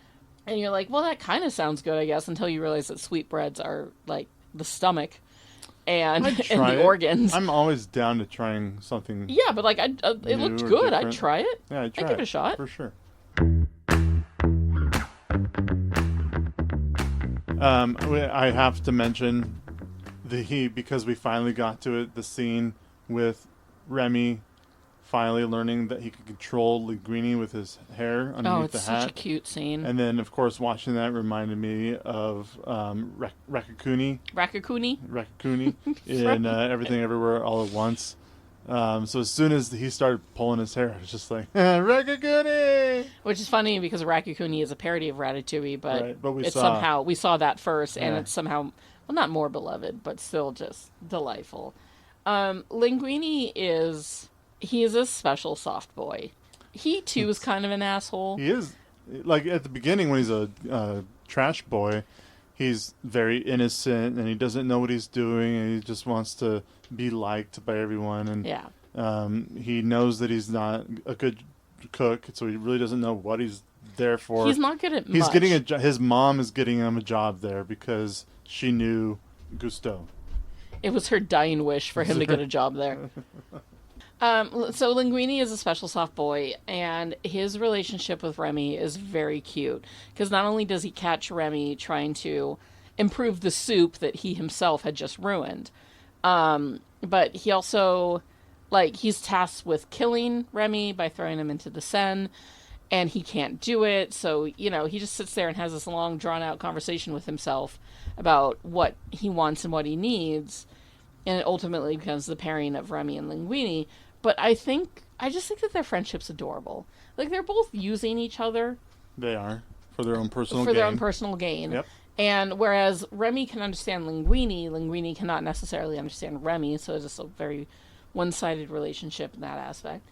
And you're like, well, that kind of sounds good, I guess, until you realize that sweetbreads are, like, the stomach and the organs. I'm always down to trying something. Yeah, but, like, it looked good. I'd try it. Yeah, I'd give it a shot. For sure. I have to mention because we finally got to it, the scene with Remy finally learning that he could control Linguini with his hair underneath the hat. Oh, it's such a cute scene. And then, of course, watching that reminded me of Ratatouille in Everything Everywhere All at Once. So as soon as he started pulling his hair, I was just like, Ratatouille! Which is funny because Ratatouille is a parody of Ratatouille, but, right, we saw that first, and it's somehow, well, not more beloved, but still just delightful. Linguini he is a special soft boy. He, too, is kind of an asshole. He is. Like, at the beginning, when he's a trash boy, he's very innocent, and he doesn't know what he's doing, and he just wants to be liked by everyone. And he knows that he's not a good cook, so he really doesn't know what he's there for. He's not good at much. His mom is getting him a job there because she knew Gusteau. It was her dying wish for him to get a job there. So Linguini is a special soft boy, and his relationship with Remy is very cute. Because not only does he catch Remy trying to improve the soup that he himself had just ruined, but he also, he's tasked with killing Remy by throwing him into the Seine, and he can't do it. So, he just sits there and has this long, drawn-out conversation with himself about what he wants and what he needs, and it ultimately becomes the pairing of Remy and Linguini. But I just think that their friendship's adorable. Like, they're both using each other. They are. For their own personal gain. Yep. And whereas Remy can understand Linguini, Linguini cannot necessarily understand Remy, so it's just a very one-sided relationship in that aspect.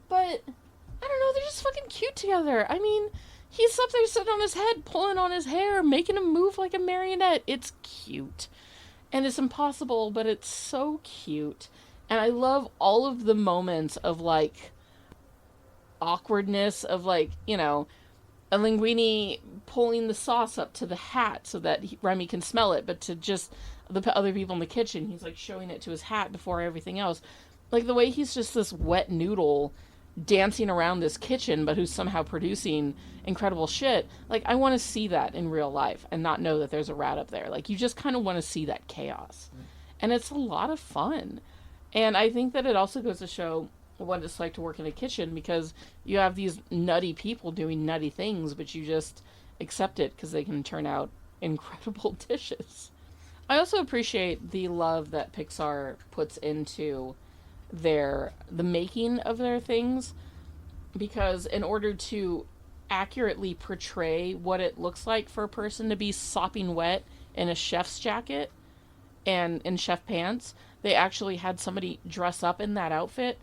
But, I don't know, they're just fucking cute together. I mean, he's up there sitting on his head, pulling on his hair, making him move like a marionette. It's cute. And it's impossible, but it's so cute. And I love all of the moments of, awkwardness of, a Linguini pulling the sauce up to the hat so that Remy can smell it, but to just the other people in the kitchen, he's, showing it to his hat before everything else. The way he's just this wet noodle dancing around this kitchen, but who's somehow producing incredible shit. I want to see that in real life and not know that there's a rat up there. You just kind of want to see that chaos. And it's a lot of fun. And I think that it also goes to show what it's like to work in a kitchen, because you have these nutty people doing nutty things, but you just accept it because they can turn out incredible dishes. I also appreciate the love that Pixar puts into the making of their things, because in order to accurately portray what it looks like for a person to be sopping wet in a chef's jacket, and in chef pants, they actually had somebody dress up in that outfit,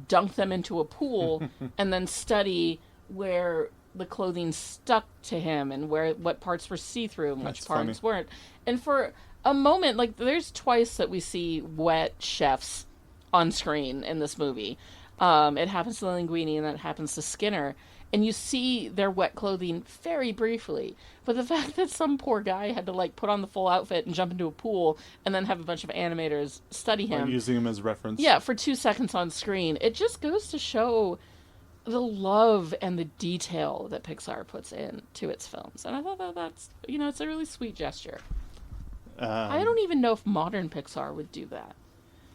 dunk them into a pool, and then study where the clothing stuck to him and what parts were see-through and which parts weren't. And for a moment, like, there's twice that we see wet chefs on screen in this movie. It happens to Linguini and then it happens to Skinner. And you see their wet clothing very briefly. But the fact that some poor guy had to, like, put on the full outfit and jump into a pool and then have a bunch of animators study him. Like using him as reference. Yeah, for 2 seconds on screen. It just goes to show the love and the detail that Pixar puts into its films. And I thought that's, it's a really sweet gesture. I don't even know if modern Pixar would do that.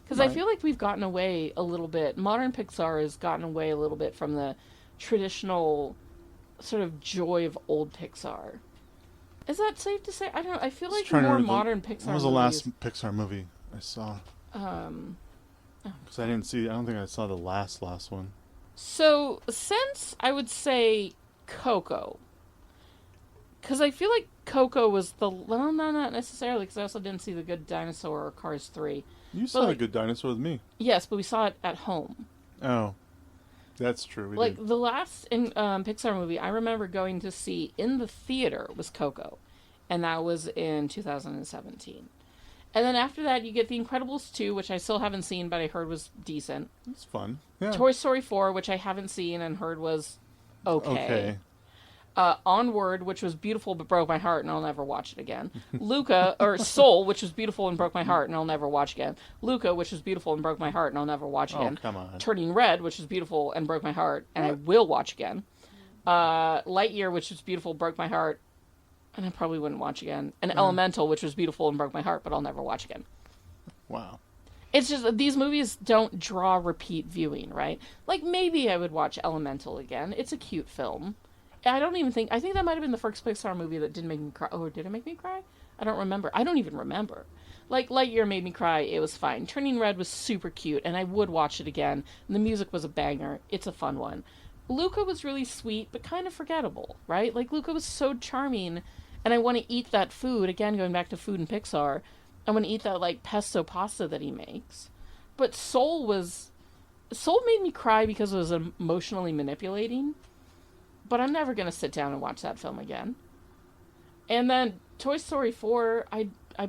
Because I feel like we've gotten away a little bit. Modern Pixar has gotten away a little bit from the traditional sort of joy of old Pixar. Is that safe to say? I don't know. I feel like more modern Pixar What was the last Pixar movie I saw? Because I don't think I saw the last one. So, since I would say Coco. Because I feel like Coco was well, no, not necessarily, because I also didn't see The Good Dinosaur or Cars 3. You saw The Good Dinosaur with me. Yes, but we saw it at home. Oh. That's true. We did. The last Pixar movie I remember going to see in the theater was Coco, and that was in 2017. And then after that, you get The Incredibles 2, which I still haven't seen, but I heard was decent. It's fun. Yeah. Toy Story 4, which I haven't seen and heard was okay. Onward, which was beautiful but broke my heart, and I'll never watch it again. Soul, which was beautiful and broke my heart, and I'll never watch again. Luca, which was beautiful and broke my heart, and I'll never watch again. Oh, come on. Turning Red, which was beautiful and broke my heart, and I will watch again. Lightyear, which was beautiful, broke my heart, and I probably wouldn't watch again. And Elemental, which was beautiful and broke my heart, but I'll never watch again. Wow. It's just that these movies don't draw repeat viewing, right? Like, maybe I would watch Elemental again. It's a cute film. I think that might have been the first Pixar movie that didn't make me cry. Oh, did it make me cry? I don't remember. I don't even remember. Like, Lightyear made me cry. It was fine. Turning Red was super cute, and I would watch it again. And the music was a banger. It's a fun one. Luca was really sweet, but kind of forgettable, right? Like, Luca was so charming, and I want to eat that food. Again, going back to food and Pixar, I want to eat that, like, pesto pasta that he makes. But Soul made me cry because it was emotionally manipulating. But I'm never going to sit down and watch that film again. And then Toy Story 4, I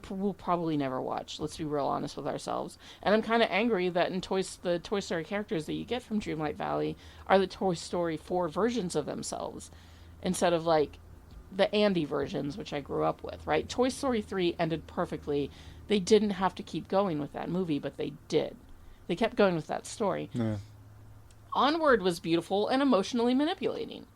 will probably never watch. Let's be real honest with ourselves. And I'm kind of angry that the Toy Story characters that you get from Dreamlight Valley are the Toy Story 4 versions of themselves. Instead of, like, the Andy versions, which I grew up with, right? Toy Story 3 ended perfectly. They didn't have to keep going with that movie, but they did. They kept going with that story. Yeah. Onward was beautiful and emotionally manipulating.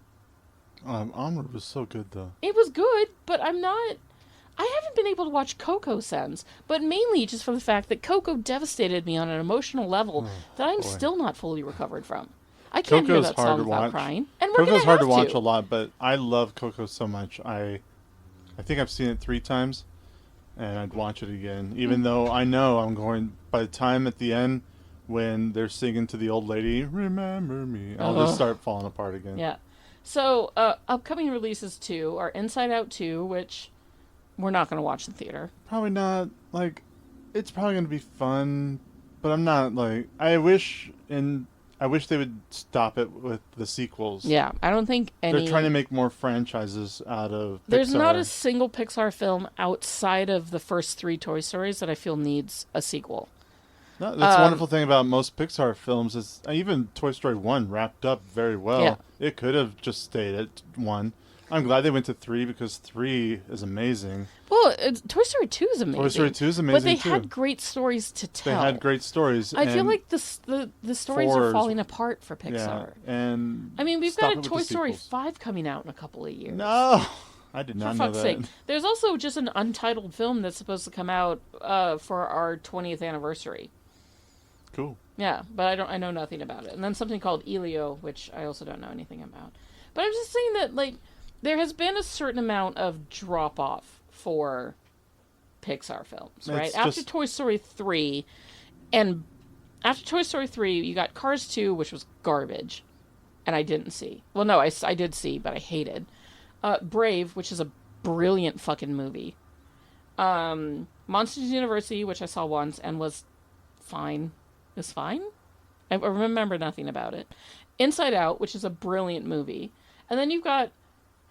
Onward was so good, though. It was good, but I haven't been able to watch Coco since, but mainly just for the fact that Coco devastated me on an emotional level that I'm still not fully recovered from. I can't hear that song without crying. And Coco's hard to watch a lot, but I love Coco so much. I think I've seen it 3 times, and I'd watch it again, even though I know I'm going, by the time at the end, when they're singing to the old lady, "Remember Me," I'll just start falling apart again. Yeah. So, upcoming releases too are Inside Out 2, which we're not going to watch in theater. Probably not. Like, it's probably going to be fun, but I'm not, like, I wish they would stop it with the sequels. Yeah, I don't think They're trying to make more franchises out of Pixar. There's not a single Pixar film outside of the first 3 Toy Stories that I feel needs a sequel. No, that's the wonderful thing about most Pixar films is even Toy Story 1 wrapped up very well. Yeah. It could have just stayed at 1. I'm glad they went to 3 because 3 is amazing. Well, Toy Story 2 is amazing. Toy Story 2 is amazing, but they too. had great stories to tell. They had great stories. I feel like the stories are falling apart for Pixar. Yeah, and I mean, we've got a Toy Story 5 coming out in a couple of years. No! I did not know that. For fuck's sake. There's also just an untitled film that's supposed to come out for our 20th anniversary. Cool. Yeah, but I know nothing about it. And then something called Elio, which I also don't know anything about. But I'm just saying that, like, there has been a certain amount of drop-off for Pixar films, right? After Toy Story 3, and after Toy Story 3, you got Cars 2, which was garbage, and I didn't see. Well, no, I did see, but I hated. Brave, which is a brilliant fucking movie. Monsters University, which I saw once and was fine. It was fine? I remember nothing about it. Inside Out, which is a brilliant movie. And then you've got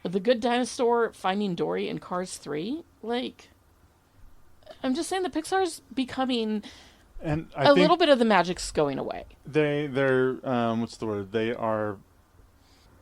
The Good Dinosaur, Finding Dory, and Cars 3. Like, I'm just saying the Pixar's becoming... And a little bit of the magic's going away. They're what's the word? They are...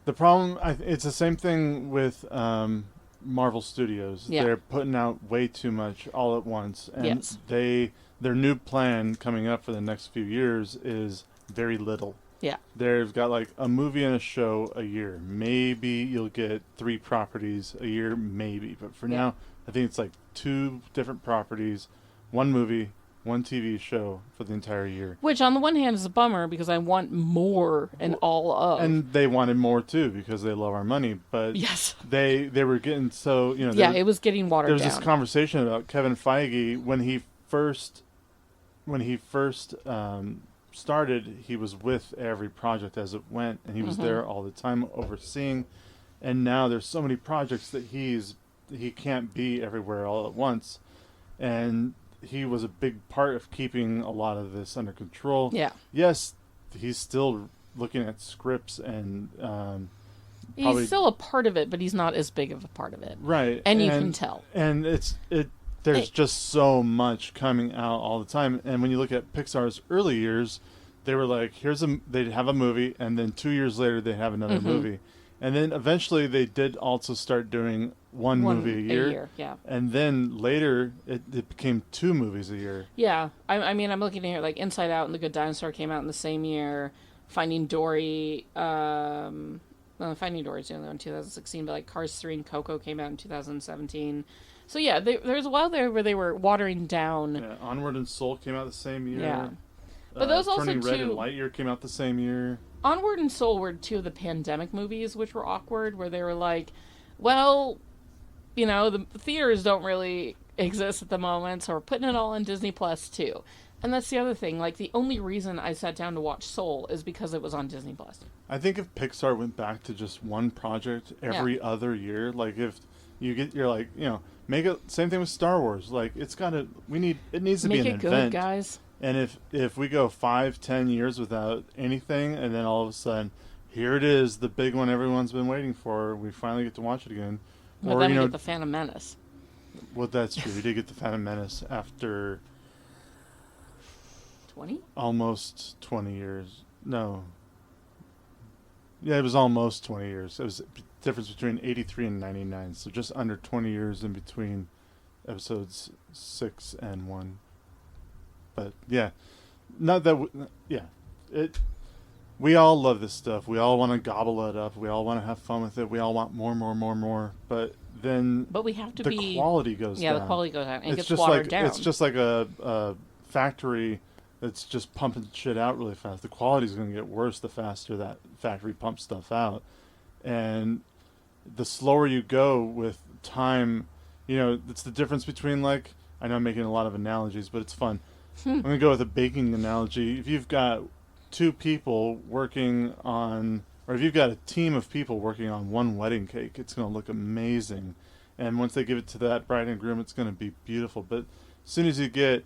The problem, it's the same thing with Marvel Studios. Yeah. They're putting out way too much all at once. And Yes. their new plan coming up for the next few years is very little. Yeah. They've got like a movie and a show a year. Maybe you'll get 3 properties a year, maybe. But for now, I think it's like 2 different properties, 1 movie, 1 TV show for the entire year. Which, on the one hand, is a bummer because I want more and all of. And they wanted more too because they love our money. But yes, they were getting so it was getting watered down. There was this conversation about Kevin Feige when he first started. He was with every project as it went, and he was there all the time overseeing. And now there's so many projects that he can't be everywhere all at once, and he was a big part of keeping a lot of this under control. Yeah. Yes, he's still looking at scripts and he's still a part of it, but he's not as big of a part of it. Right. And you can tell. And there's just so much coming out all the time. And when you look at Pixar's early years, they were like, they'd have a movie, and then 2 years later they'd have another movie. And then eventually they did also start doing one movie a year. Yeah. And then later it became 2 movies a year. Yeah. I mean, I'm looking here, like Inside Out and The Good Dinosaur came out in the same year. Finding Dory, Finding Dory's the only one in 2016, but like Cars 3 and Coco came out in 2017. So yeah, there was a while there where they were watering down. Yeah, Onward and Soul came out the same year. Yeah. But those also Turning Red too... and Lightyear came out the same year. Onward and Soul were 2 of the pandemic movies, which were awkward, where they were like, well, the theaters don't really exist at the moment, so we're putting it all on Disney Plus too. And that's the other thing. Like, the only reason I sat down to watch Soul is because it was on Disney Plus. I think if Pixar went back to just one project every other year, like if you're like, make it same thing with Star Wars. Like it needs to be an event. Make it good, guys. And if we go 5-10 years without anything, and then all of a sudden, here it is, the big one everyone's been waiting for, we finally get to watch it again. But then we get the Phantom Menace. Well, that's true. We did get the Phantom Menace after 20? Almost 20 years. No. Yeah, it was almost 20 years. It was the difference between 83 and 99, so just under 20 years in between episodes 6 and 1. But yeah, we all love this stuff. We all want to gobble it up. We all want to have fun with it. We all want more. But we have to the quality goes down. Yeah, the quality goes down. It gets just watered down. It's just like a factory that's just pumping shit out really fast. The quality is going to get worse the faster that factory pumps stuff out. And the slower you go with time, it's the difference between, like, I know I'm making a lot of analogies, but it's fun. I'm going to go with a baking analogy. If you've got 2 people working on, or if you've got a team of people working on one wedding cake, it's going to look amazing. And once they give it to that bride and groom, it's going to be beautiful. But as soon as you get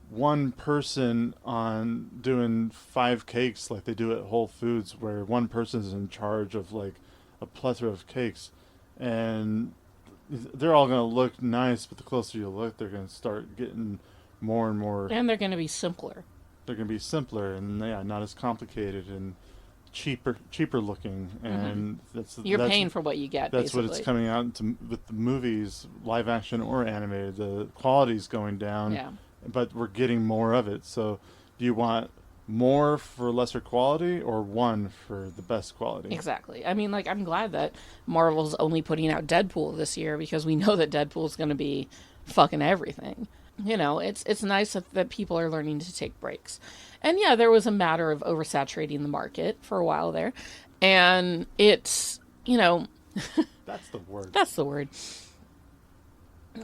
one person on doing 5 cakes like they do at Whole Foods, where one person is in charge of like a plethora of cakes, and they're all going to look nice, but the closer you look, they're going to start getting more and more. And they're going to be simpler. They're going to be simpler and not as complicated and cheaper looking. And that's paying for what you get. That's basically what it's coming out into with the movies, live action or animated. The quality's going down. Yeah. But we're getting more of it. So do you want more for lesser quality or one for the best quality? Exactly. I mean, like, I'm glad that Marvel's only putting out Deadpool this year because we know that Deadpool's going to be fucking everything. It's nice that people are learning to take breaks. And yeah, there was a matter of oversaturating the market for a while there. And it's, That's the word. That's the word.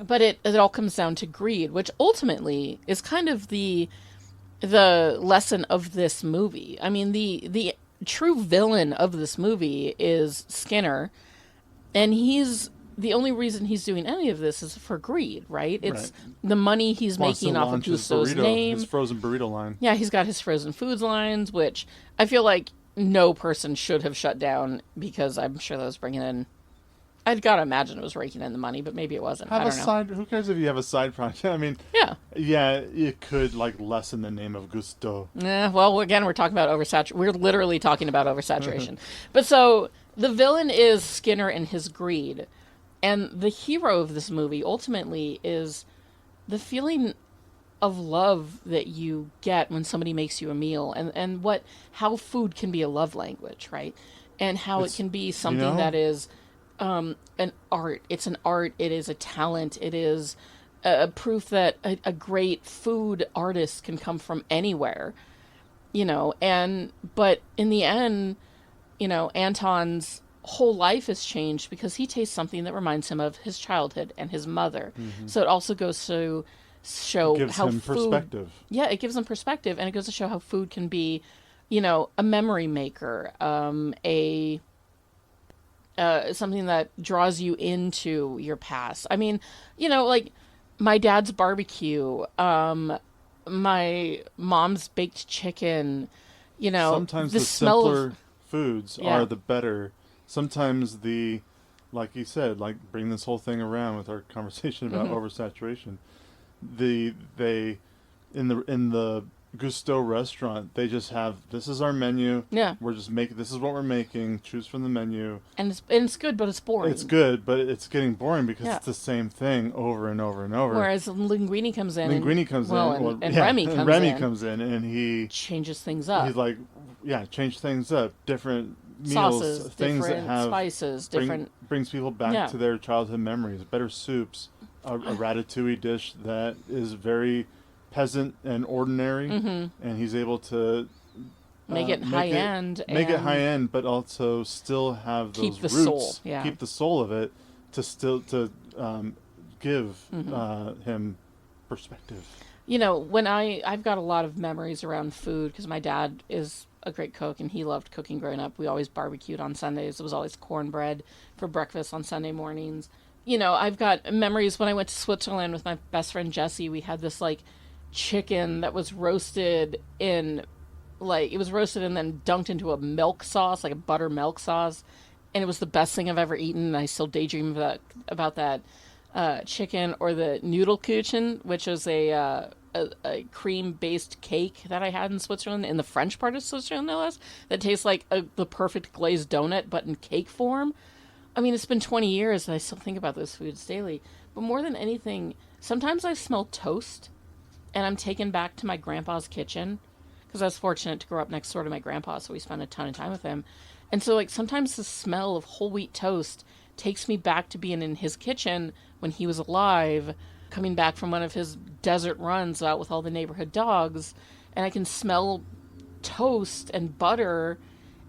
But it all comes down to greed, which ultimately is kind of the lesson of this movie. I mean, the true villain of this movie is Skinner, and he's the only reason he's doing any of this is for greed, right? It's Right. the money he's Wants to making off of launch his Gusto's burrito, name. his frozen burrito line. Yeah, he's got his frozen foods lines, which I feel like no person should have shut down because I'm sure that was bringing in. I'd gotta imagine it was raking in the money, but maybe it wasn't. I Have a don't know. side. Who cares if you have a side project? I mean, Yeah. yeah, it could like lessen the name of Gusto. Well, again, we're talking about oversaturation. We're literally talking about oversaturation. But so the villain is Skinner and his greed, and the hero of this movie ultimately is the feeling of love that you get when somebody makes you a meal, and how food can be a love language, right? And how it can be something that is an art. It's an art. It is a talent. It is a proof that a great food artist can come from anywhere, but in the end, Anton's whole life has changed because he tastes something that reminds him of his childhood and his mother. So it also goes to show Gives how him food, perspective. Yeah, it gives him perspective, and it goes to show how food can be, a memory maker, something that draws you into your past. I mean, like my dad's barbecue, my mom's baked chicken, Sometimes the smell simpler of, foods Yeah. are the better. Sometimes like you said, like bring this whole thing around with our conversation about oversaturation. They in the Gusto restaurant, they just have, this is our menu. Yeah. We're just this is what we're making. Choose from the menu. and it's good, but it's boring. It's good, but it's getting boring because Yeah. it's the same thing over and over and over. Whereas Linguini comes in. Linguini comes in. And yeah, Remy and comes Remy in. comes in, and he Changes things up. he's like, change things up, different meals, Sauces, things that different have spices, different. brings people back Yeah. to their childhood memories. Better soups, a ratatouille dish that is very peasant and ordinary, and he's able to Make it high end. make it and high end, but also still have those Keep the roots, soul, yeah. keep the soul of it, to give him perspective. When I've got a lot of memories around food because my dad is a great cook and he loved cooking growing up. We always barbecued on Sundays. It was always cornbread for breakfast on Sunday mornings. I've got memories when I went to Switzerland with my best friend Jessie. We had this like chicken that was roasted in it was roasted and then dunked into a milk sauce, like a buttermilk sauce. And it was the best thing I've ever eaten. And I still daydream about that chicken. Or the Nudelkuchen, which was a cream-based cake that I had in Switzerland, in the French part of Switzerland, no less, that tastes like the perfect glazed donut, but in cake form. I mean, it's been 20 years, and I still think about those foods daily. But more than anything, sometimes I smell toast, and I'm taken back to my grandpa's kitchen, because I was fortunate to grow up next door to my grandpa, so we spent a ton of time with him. And so, sometimes the smell of whole wheat toast takes me back to being in his kitchen when he was alive, coming back from one of his desert runs out with all the neighborhood dogs, and I can smell toast and butter,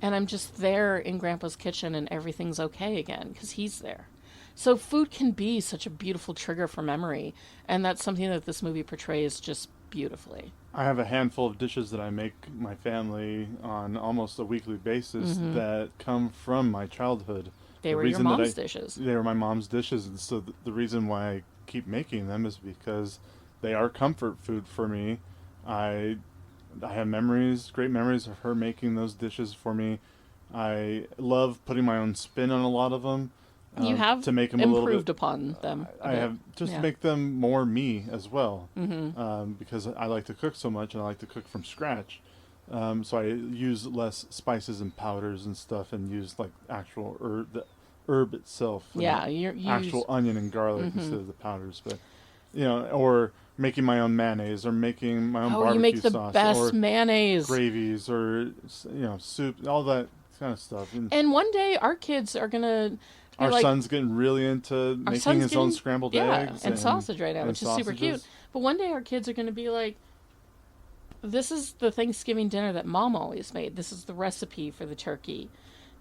and I'm just there in Grandpa's kitchen and everything's okay again because he's there. So food can be such a beautiful trigger for memory, and that's something that this movie portrays just beautifully. I have a handful of dishes that I make my family on almost a weekly basis that come from my childhood. They were your mom's dishes. They were my mom's dishes, and so the reason why I keep making them is because they are comfort food for me. I have memories, great memories of her making those dishes for me. I love putting my own spin on a lot of them. You have to make them improved a little bit, upon them. I have just to make them more me as well, because I like to cook so much and I like to cook from scratch. So I use less spices and powders and stuff, and use like actual herb itself. Yeah, you actual onion and garlic instead of the powders. But or making my own mayonnaise, or making my own barbecue you make the sauce, best or mayonnaise, gravies, or soup, all that kind of stuff. And one day our kids are gonna. Our son's getting really into making his own scrambled eggs and sausage right now, which is super cute. But one day our kids are going to be like, this is the Thanksgiving dinner that Mom always made. This is the recipe for the turkey.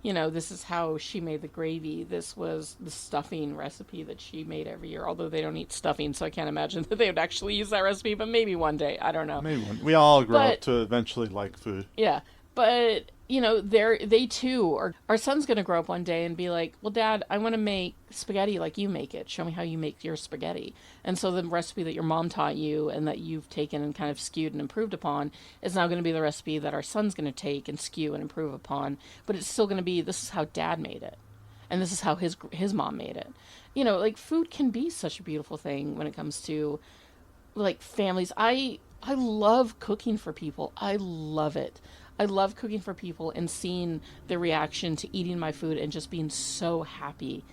This is how she made the gravy. This was the stuffing recipe that she made every year, although they don't eat stuffing, so I can't imagine that they would actually use that recipe, but maybe one day. I don't know. Maybe one. We all grow up to eventually like food. Yeah. But, you know, they too are. Our son's going to grow up one day and be like, well, Dad, I want to make spaghetti like you make it. Show me how you make your spaghetti. And so the recipe that your mom taught you and that you've taken and kind of skewed and improved upon is now going to be the recipe that our son's going to take and skew and improve upon. But it's still going to be, this is how Dad made it. And this is how his mom made it. You know, like, food can be such a beautiful thing when it comes to, like, families. I love cooking for people. I love it. I love cooking for people and seeing their reaction to eating my food and just being so happy.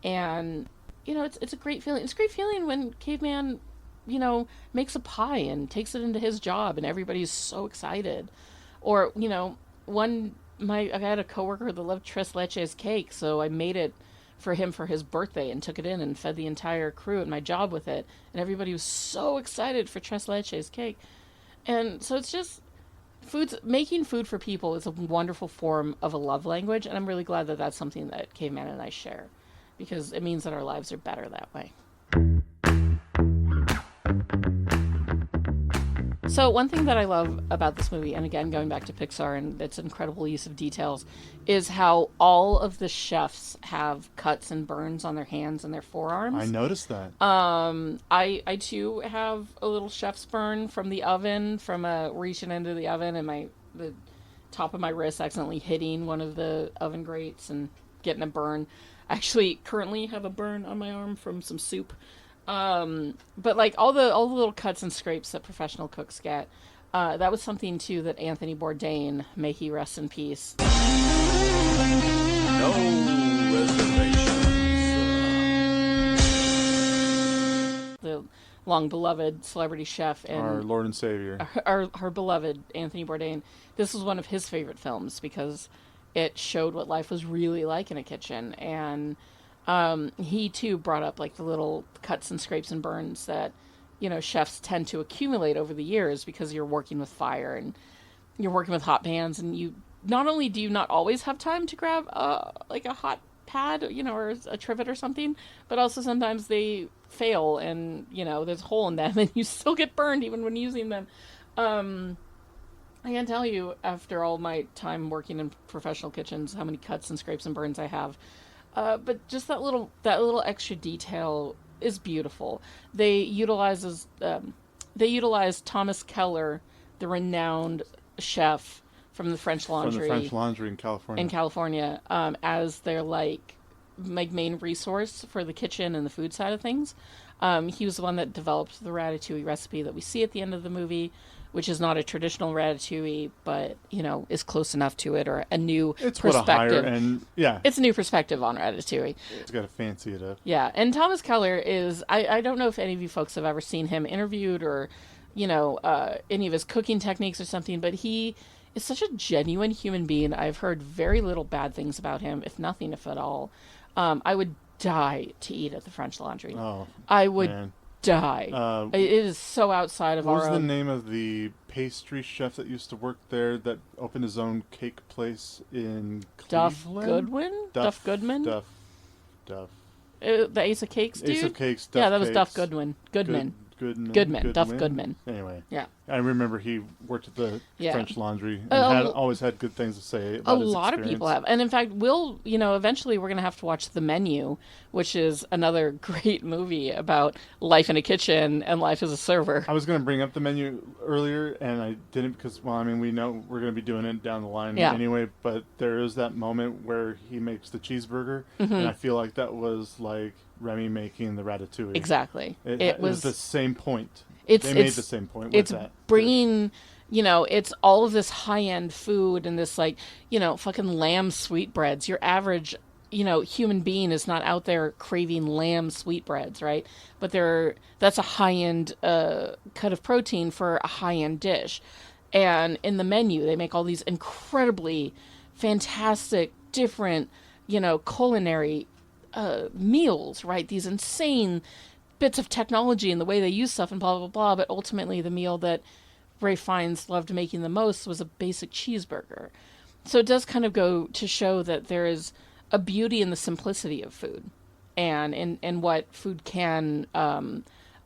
And, you know, it's a great feeling. It's a great feeling when Caveman, you know, makes a pie and takes it into his job and everybody's so excited. Or, you know, I had a coworker that loved tres leches cake, so I made it for him for his birthday and took it in and fed the entire crew at my job with it. And everybody was so excited for tres leches cake. And so it's just... making food for people is a wonderful form of a love language, and I'm really glad that that's something that Caveman and I share, because it means that our lives are better that way. So one thing that I love about this movie, and again, going back to Pixar and its incredible use of details, is how all of the chefs have cuts and burns on their hands and their forearms. I noticed that. I too have a little chef's burn from the oven, from reaching into the oven and the top of my wrist accidentally hitting one of the oven grates and getting a burn. I actually currently have a burn on my arm from some soup. But like all the little cuts and scrapes that professional cooks get, that was something too that Anthony Bourdain, may he rest in peace. No reservations. The long beloved celebrity chef and Our Lord and Savior. Our beloved Anthony Bourdain. This was one of his favorite films because it showed what life was really like in a kitchen, and he too brought up like the little cuts and scrapes and burns that, you know, chefs tend to accumulate over the years because you're working with fire and you're working with hot pans, and you not only do you not always have time to grab like a hot pad, you know, or a trivet or something, but also sometimes they fail and, you know, there's a hole in them and you still get burned even when using them. I can't tell you, after all my time working in professional kitchens, how many cuts and scrapes and burns I have. But just that little extra detail is beautiful. They utilize Thomas Keller, the renowned chef from the French Laundry. From the French Laundry in California. As their like main resource for the kitchen and the food side of things. He was the one that developed the Ratatouille recipe that we see at the end of the movie, which is not a traditional Ratatouille, but, you know, is close enough to it, or a new it's perspective. It's a new perspective on Ratatouille. It's got to fancy it up. Yeah, and Thomas Keller is, I don't know if any of you folks have ever seen him interviewed or, you know, any of his cooking techniques or something, but he is such a genuine human being. I've heard very little bad things about him, if nothing, if at all. I would die to eat at the French Laundry. Oh, I would man. Die. It is so outside of our own. What was the name of the pastry chef that used to work there that opened his own cake place in Cleveland? Duff Goodman? Duff. The Ace of Cakes dude? Ace of Cakes, Duff Yeah, that was Cakes. Duff Goodman. Goodman. Duff Goodman. Anyway. Yeah. I remember he worked at the French Laundry and always had good things to say about his A lot of people have. And in fact, eventually we're going to have to watch The Menu, which is another great movie about life in a kitchen and life as a server. I was going to bring up The Menu earlier, and I didn't because, we know we're going to be doing it down the line anyway, but there is that moment where he makes the cheeseburger, and I feel like that was like Remy making the Ratatouille. Exactly. It was the same point. They made the same point with that. It's bringing, it's all of this high-end food and this, like, fucking lamb sweetbreads. Your average, human being is not out there craving lamb sweetbreads, right? But that's a high-end cut of protein for a high-end dish. And in The Menu, they make all these incredibly fantastic, different, culinary meals, right? These insane bits of technology and the way they use stuff and blah, blah, blah. But ultimately, the meal that Ray Fiennes loved making the most was a basic cheeseburger. So it does kind of go to show that there is a beauty in the simplicity of food and in what food can,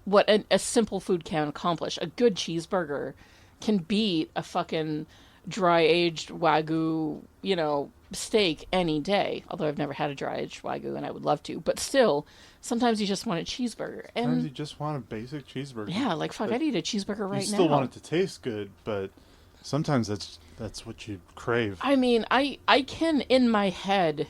what a simple food can accomplish. A good cheeseburger can beat a fucking dry-aged Wagyu, steak any day. Although I've never had a dry-aged Wagyu, and I would love to. But still, sometimes you just want a cheeseburger. Sometimes And you just want a basic cheeseburger. yeah, like, fuck, I'd eat a cheeseburger right now. You still want it to taste good, but sometimes that's what you crave. I mean, I can, in my head,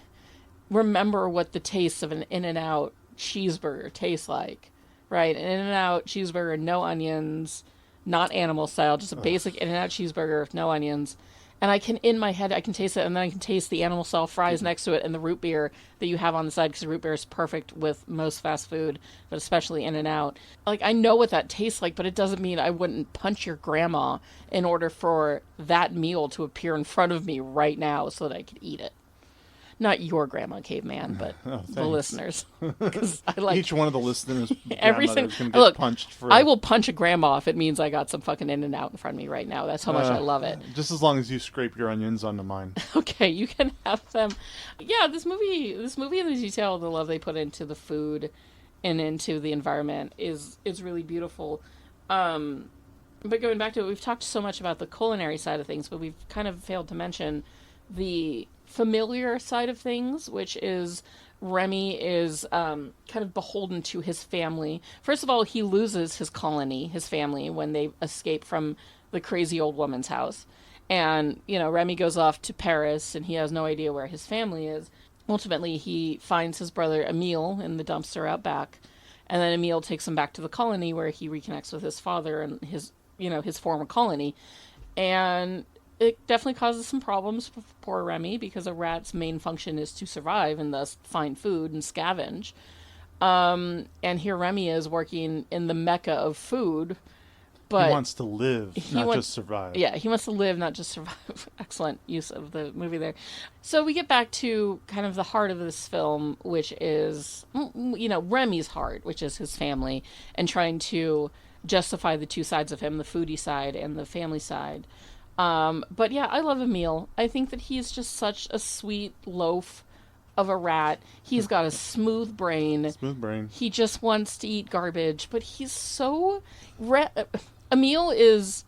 remember what the taste of an In-N-Out cheeseburger tastes like, right? An In-N-Out cheeseburger, no onions, not animal style, just a basic In-N-Out cheeseburger, no onions. And in my head, I can taste it, and then I can taste the animal style fries next to it and the root beer that you have on the side, because the root beer is perfect with most fast food, but especially In-N-Out. Like, I know what that tastes like, but it doesn't mean I wouldn't punch your grandma in order for that meal to appear in front of me right now so that I could eat it. Not your grandma, Caveman, but the listeners. 'Cause I like each one of the listeners. every Grandmother is single. gonna get Look, punched for. I will punch a grandma if it means I got some fucking In-N-Out in front of me right now. That's how much I love it. Just as long as you scrape your onions onto mine. Okay, you can have them. Yeah, this movie and the detail, the love they put into the food and into the environment is really beautiful. But going back to it, we've talked so much about the culinary side of things, but we've kind of failed to mention the familiar side of things, which is Remy is kind of beholden to his family. First of all, he loses his colony, his family, when they escape from the crazy old woman's house. And, Remy goes off to Paris, and he has no idea where his family is. Ultimately, he finds his brother Emile in the dumpster out back, and then Emile takes him back to the colony where he reconnects with his father and his former colony. And it definitely causes some problems for poor Remy, because a rat's main function is to survive and thus find food and scavenge. And here Remy is working in the mecca of food, but he wants to live, not just survive. Yeah, he wants to live, not just survive. Excellent use of the movie there. So we get back to kind of the heart of this film, which is, Remy's heart, which is his family, and trying to justify the two sides of him, the foodie side and the family side. But yeah, I love Emile. I think that he's just such a sweet loaf of a rat. He's got a smooth brain. He just wants to eat garbage, but he's so... Emile is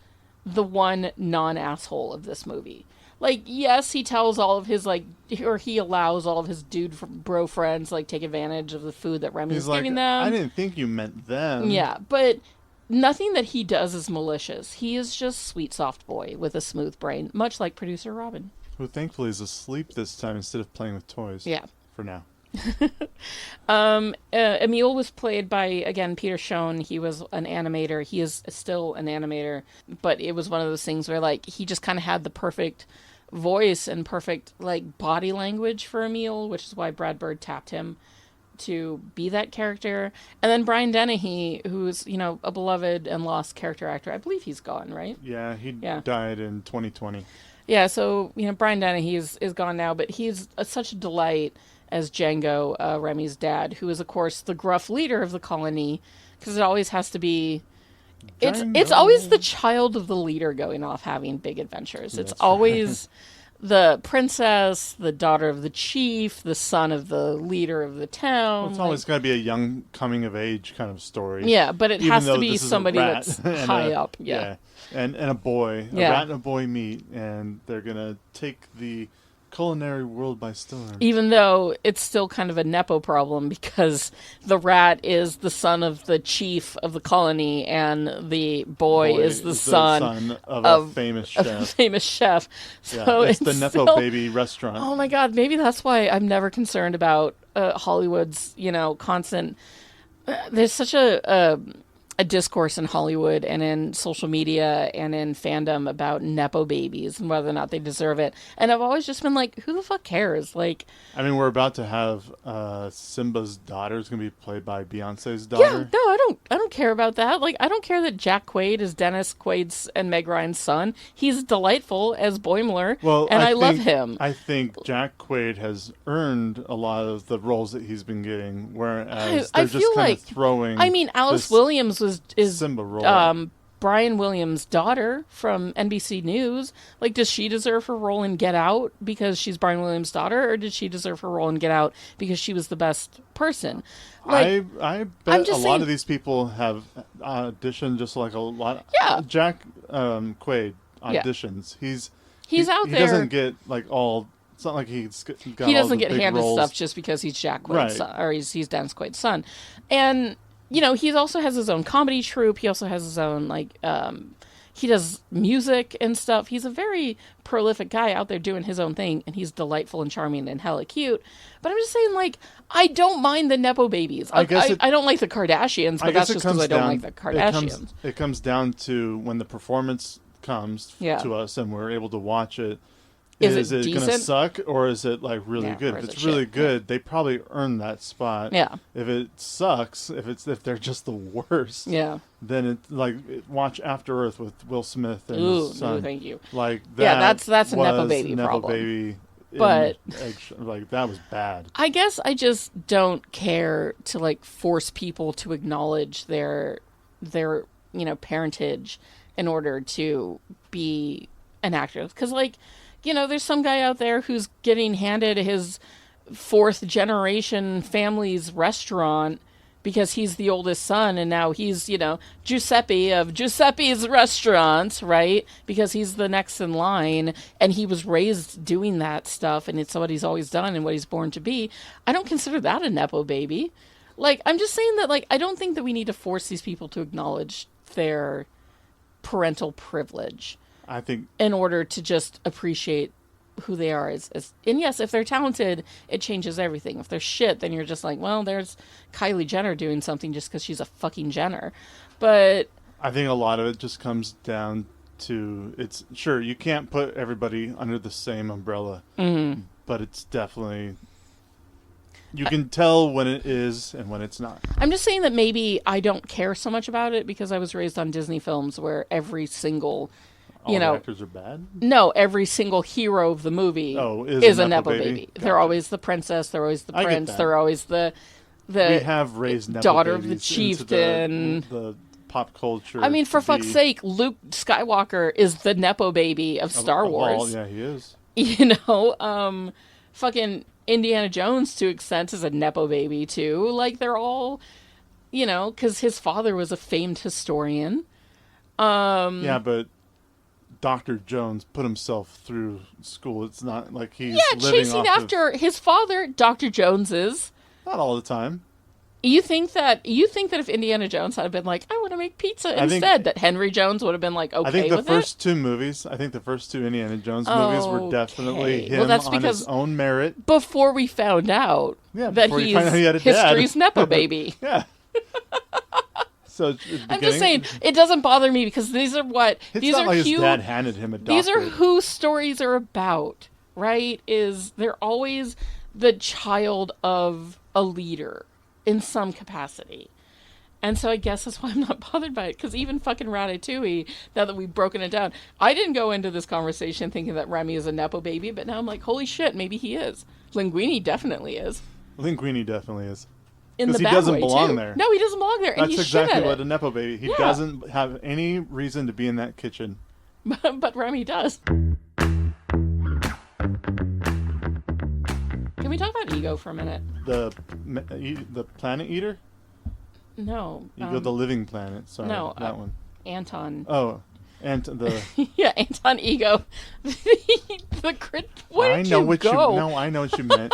the one non-asshole of this movie. Like, yes, he tells all of his, he allows all of his bro friends, take advantage of the food that Remy's giving them. I didn't think you meant them. Yeah, but... nothing that he does is malicious. He is just sweet, soft boy with a smooth brain, much like producer Robin. Who thankfully is asleep this time instead of playing with toys. Yeah. For now. Emile was played by, again, Peter Schoen. He was an animator. He is still an animator. But it was one of those things where, he just kind of had the perfect voice and perfect, body language for Emile, which is why Brad Bird tapped him to be that character. And then Brian Dennehy, who's, a beloved and lost character actor. I believe he's gone, right? Yeah, he died in 2020. Yeah, so, Brian Dennehy is gone now, but he's such a delight as Django, Remy's dad, who is, of course, the gruff leader of the colony, because it always has to be... It's always the child of the leader going off having big adventures. It's always... the princess, the daughter of the chief, the son of the leader of the town. Well, it's always got to be a young coming-of-age kind of story. Yeah, but it has to be somebody that's high up. Yeah. And a boy. A rat and a boy meet, and they're going to take the culinary world by storm. Even though it's still kind of a Nepo problem, because the rat is the son of the chief of the colony, and the boy is the son of a famous chef. So it's the Nepo baby restaurant. Oh my God, maybe that's why I'm never concerned about Hollywood's, constant... there's such a discourse in Hollywood and in social media and in fandom about Nepo babies and whether or not they deserve it. And I've always just been like, who the fuck cares? We're about to have Simba's daughter is going to be played by Beyonce's daughter. Yeah, no, I don't care about that. I don't care that Jack Quaid is Dennis Quaid's and Meg Ryan's son. He's delightful as Boimler, and I love him. I think Jack Quaid has earned a lot of the roles that he's been getting, whereas they're just kind of throwing... Alice Williams is Simba role. Brian Williams' daughter from NBC News. Does she deserve her role in Get Out because she's Brian Williams' daughter, or did she deserve her role in Get Out because she was the best person? I bet a lot of these people have auditioned just like a lot. Yeah. Jack Quaid auditions. He's out there. He doesn't get like all. It's not like he's got. He all doesn't the get big handed roles. stuff just because he's Jack Quaid's Right. son, or he's Dennis Quaid's son. And he also has his own comedy troupe. He also has his own he does music and stuff. He's a very prolific guy out there doing his own thing, and he's delightful and charming and hella cute. But I'm just saying, I don't mind the Nepo babies. I don't like the Kardashians, but that's just because I don't like the Kardashians. It comes down to when the performance comes to us and we're able to watch it. Is it going to suck, or is it really good? If it's really good, they probably earn that spot. Yeah. If it sucks, if they're just the worst, then watch After Earth with Will Smith and his son. Thank you. That's a Nepo baby problem. Baby, but that was bad. I guess I just don't care to force people to acknowledge their parentage in order to be an actor, because there's some guy out there who's getting handed his fourth generation family's restaurant because he's the oldest son, and now he's, Giuseppe of Giuseppe's Restaurants, right? Because he's the next in line, and he was raised doing that stuff, and it's what he's always done and what he's born to be. I don't consider that a Nepo baby. I'm just saying that, I don't think that we need to force these people to acknowledge their parental privilege. I think in order to just appreciate who they are and yes, if they're talented, it changes everything. If they're shit, then you're just there's Kylie Jenner doing something just because she's a fucking Jenner. But I think a lot of it just comes down to you can't put everybody under the same umbrella, but it's definitely you can tell when it is and when it's not. I'm just saying that maybe I don't care so much about it because I was raised on Disney films where every single the actors are bad? No, every single hero of the movie is a Nepo baby. Gotcha. They're always the princess. They're always the prince. They're always the we have raised Nepo daughter babies of the chieftain. The pop culture. I mean, for fuck's sake, Luke Skywalker is the Nepo baby of Star Wars. Yeah, he is. Fucking Indiana Jones, to extent, is a Nepo baby, too. They're all, because his father was a famed historian. Yeah, but Dr. Jones put himself through school. It's not like he's living chasing after his father, Dr. Jones is. Not all the time. You think that if Indiana Jones had been I want to make pizza instead, that Henry Jones would have been okay with it? I think the first two Indiana Jones movies were definitely him on his own merit. Before we found out that he's history's Nepo baby. Yeah. So I'm just saying, it doesn't bother me because these are his dad handed him a doctorate. These are who stories are about, right? They're always the child of a leader in some capacity. And so I guess that's why I'm not bothered by it, because even fucking Ratatouille, now that we've broken it down, I didn't go into this conversation thinking that Remy is a Nepo baby, but now I'm holy shit, maybe he is. Linguini definitely is. Linguini definitely is. Because he doesn't belong there. No, he doesn't belong there. And that's exactly what a Nepo baby. He doesn't have any reason to be in that kitchen. But Remy does. Can we talk about Ego for a minute? The Planet Eater? No. Ego the Living Planet. Sorry, that one. Anton. Oh, yeah, Anton Ego. I know what you meant.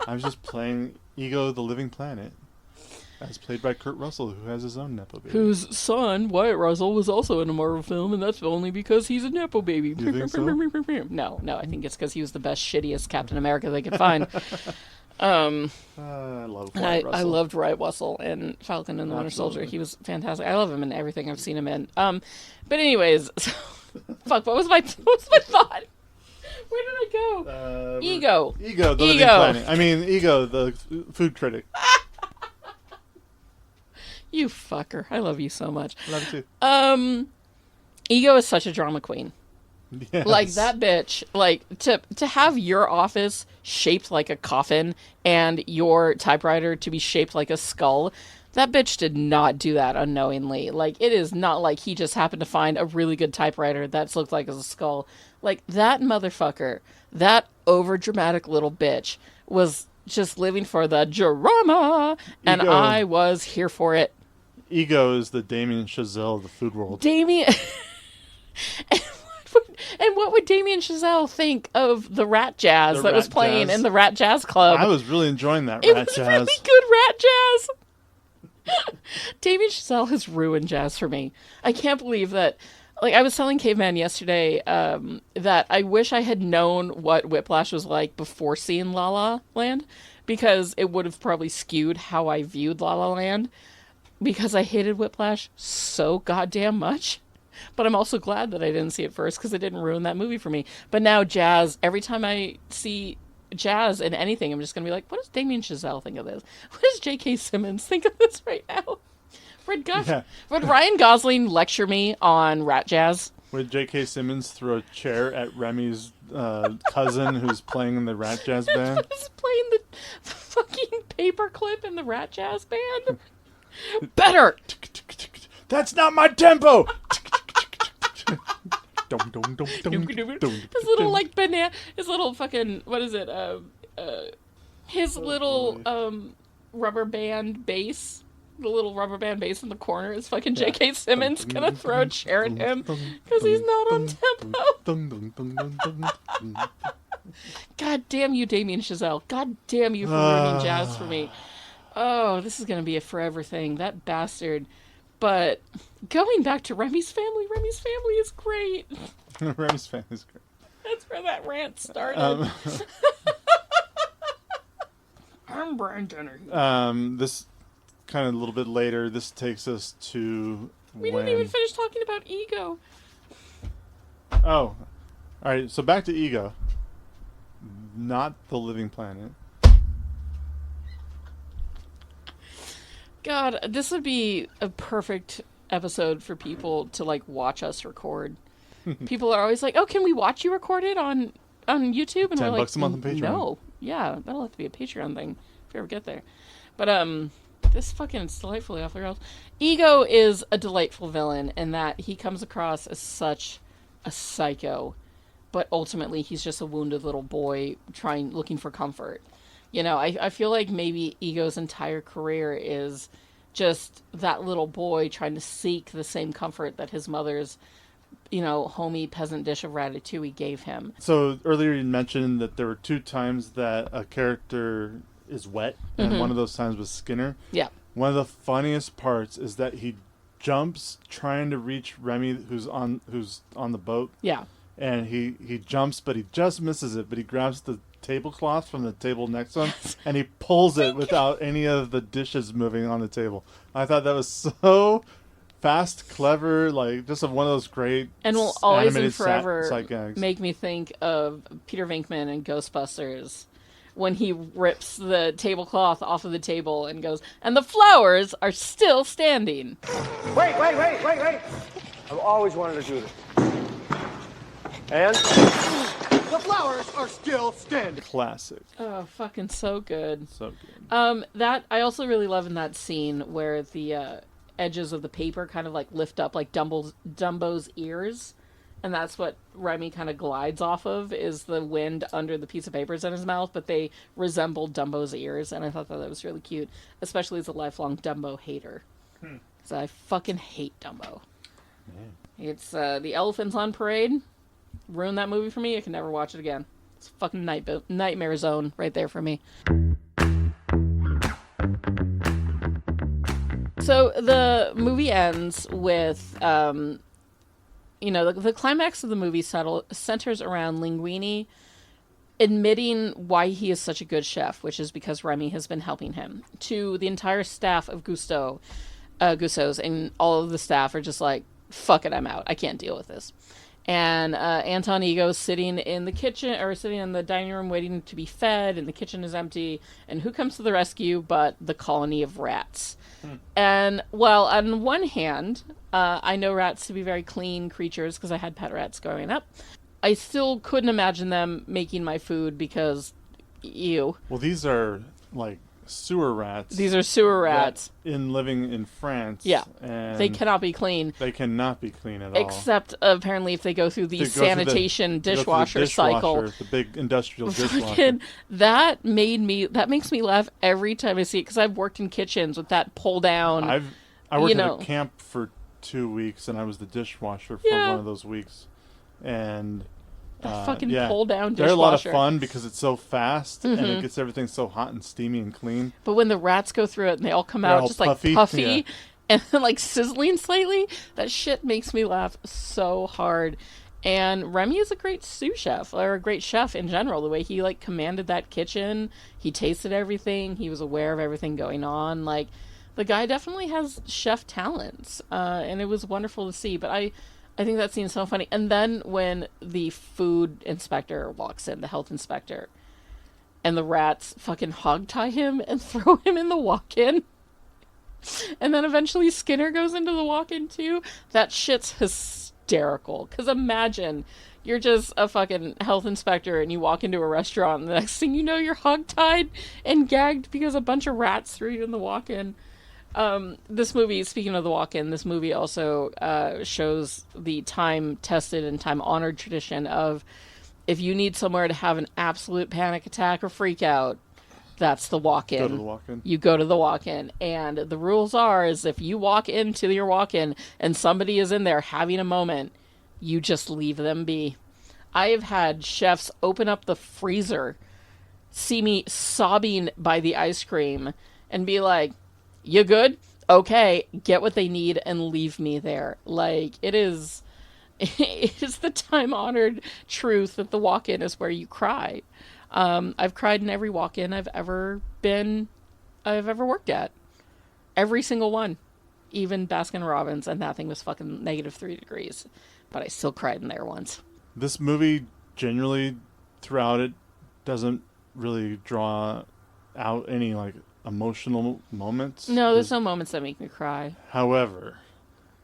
I was just playing Ego the Living Planet, as played by Kurt Russell, who has his own Nepo baby. Whose son, Wyatt Russell, was also in a Marvel film, and that's only because he's a Nepo baby. You think so? No, I think it's because he was the best, shittiest Captain America they could find. I love Wyatt Russell. I loved Wyatt Russell in Falcon and the Winter Soldier. He was fantastic. I love him in everything I've seen him in. But anyways, fuck, what was my thought? Where did I go? Ego the Living Planet. I mean, Ego the food critic. You fucker. I love you so much. Love you too. Ego is such a drama queen. Yes. That bitch, to have your office shaped like a coffin and your typewriter to be shaped like a skull, that bitch did not do that unknowingly. It is not like he just happened to find a really good typewriter that's looked like a skull. That motherfucker, that overdramatic little bitch, was just living for the drama, and I was here for it. Ego is the Damien Chazelle of the food world. Damien... And what would did Damien Chazelle think of the rat jazz that was playing in the Rat Jazz Club? I was really enjoying that It rat was jazz. really good rat jazz. Damien Chazelle has ruined jazz for me. I can't believe that. Like, I was telling Caveman yesterday that I wish I had known what Whiplash was like before seeing La La Land, because it would have probably skewed how I viewed La La Land, because I hated Whiplash so goddamn much. But I'm also glad that I didn't see it first, because it didn't ruin that movie for me. But now jazz, every time I see jazz in anything, I'm just going to be like, what does Damien Chazelle think of this? What does J.K. Simmons think of this right now? Would Ryan Gosling lecture me on rat jazz? Would J.K. Simmons throw a chair at Remy's cousin who's playing in the rat jazz band? Who's playing the fucking paperclip in the rat jazz band? Better! That's not my tempo! His little, like, banana... His little fucking... What is it? His little rubber band bass... The little rubber band bass in the corner is fucking J.K. Simmons gonna throw a chair at him because he's not on tempo. God damn you, Damien Chazelle. God damn you for ruining jazz for me. Oh, this is gonna be a forever thing. That bastard. But going back to Remy's family is great. Remy's family is great. That's where that rant started. I'm Brandon. This... kind of a little bit later, this takes us to We didn't even finish talking about Ego. Oh. Alright, so back to Ego. Not the living planet. God, this would be a perfect episode for people to, like, watch us record. People are always like, oh, can we watch you record it on YouTube? And we're like, $10 a month on Patreon. No. Yeah, that'll have to be a Patreon thing if we ever get there. But, this fucking is delightfully off the rails. Ego is a delightful villain in that he comes across as such a psycho, but ultimately he's just a wounded little boy looking for comfort. You know, I feel like maybe Ego's entire career is just that little boy trying to seek the same comfort that his mother's, you know, homey peasant dish of ratatouille gave him. So earlier you mentioned that there were 2 times that a character is wet, and one of those times was Skinner. Yeah. One of the funniest parts is that he jumps trying to reach Remy, who's on the boat. Yeah. And he jumps, but he just misses it. But he grabs the tablecloth from the table next to him, and he pulls it without any of the dishes moving on the table. I thought that was so fast, clever, like just one of those great and will always and animated forever sight gags. Make me think of Peter Venkman in Ghostbusters, when he rips the tablecloth off of the table and goes, and the flowers are still standing. Wait! I've always wanted to do this. And? The flowers are still standing. Classic. Oh, fucking so good. So good. That I also really love in that scene where the edges of the paper kind of like lift up like Dumbo's ears. And that's what Remy kind of glides off of, is the wind under the piece of papers in his mouth, but they resemble Dumbo's ears, and I thought that was really cute, especially as a lifelong Dumbo hater. So I fucking hate Dumbo. Man. It's the elephants on parade. Ruined that movie for me. I can never watch it again. It's fucking nightmare zone right there for me. So the movie ends with... you know, the climax of the movie centers around Linguini admitting why he is such a good chef, which is because Remy has been helping him, to the entire staff of Gustos, and all of the staff are just like, fuck it, I'm out. I can't deal with this. And Anton Ego's sitting in the kitchen, or sitting in the dining room waiting to be fed, and the kitchen is empty, and who comes to the rescue but the colony of rats? And, well, on one hand, I know rats to be very clean creatures because I had pet rats growing up. I still couldn't imagine them making my food because, ew. Well, these are, like, sewer rats. These are sewer rats. Living in France. Yeah. And they cannot be clean. They cannot be clean at all. Except, apparently, if they go through the sanitation dishwasher cycle. The big industrial dishwasher. That makes me laugh every time I see it, because I've worked in kitchens with that pull down. I worked at a camp for 2 weeks, and I was the dishwasher for one of those weeks. And fucking pull down dishwasher. They're a lot of fun because it's so fast and it gets everything so hot and steamy and clean. But when the rats go through it and they all come out just puffy. Like puffy yeah. and like sizzling slightly, that shit makes me laugh so hard. And Remy is a great sous chef, or a great chef in general. The way he like commanded that kitchen, he tasted everything, he was aware of everything going on. Like, the guy definitely has chef talents, and it was wonderful to see. But I think that scene's so funny. And then when the food inspector walks in, the health inspector, and the rats fucking hog-tie him and throw him in the walk-in, and then eventually Skinner goes into the walk-in too, that shit's hysterical. Because imagine you're just a fucking health inspector and you walk into a restaurant and the next thing you know you're hog-tied and gagged because a bunch of rats threw you in the walk-in. This movie, speaking of the walk-in, this movie also shows the time-tested and time-honored tradition of, if you need somewhere to have an absolute panic attack or freak out, that's the walk-in. Go to the walk-in. You go to the walk-in. And the rules is if you walk into your walk-in and somebody is in there having a moment, you just leave them be. I have had chefs open up the freezer, see me sobbing by the ice cream, and be like, "You good? Okay," get what they need and leave me there. Like, it is the time-honored truth that the walk-in is where you cry. I've cried in every walk-in I've ever worked at. Every single one. Even Baskin Robbins, and that thing was fucking -3 degrees. But I still cried in there once. This movie, generally, throughout it, doesn't really draw out any, like, emotional moments. No, there's no moments that make me cry. However,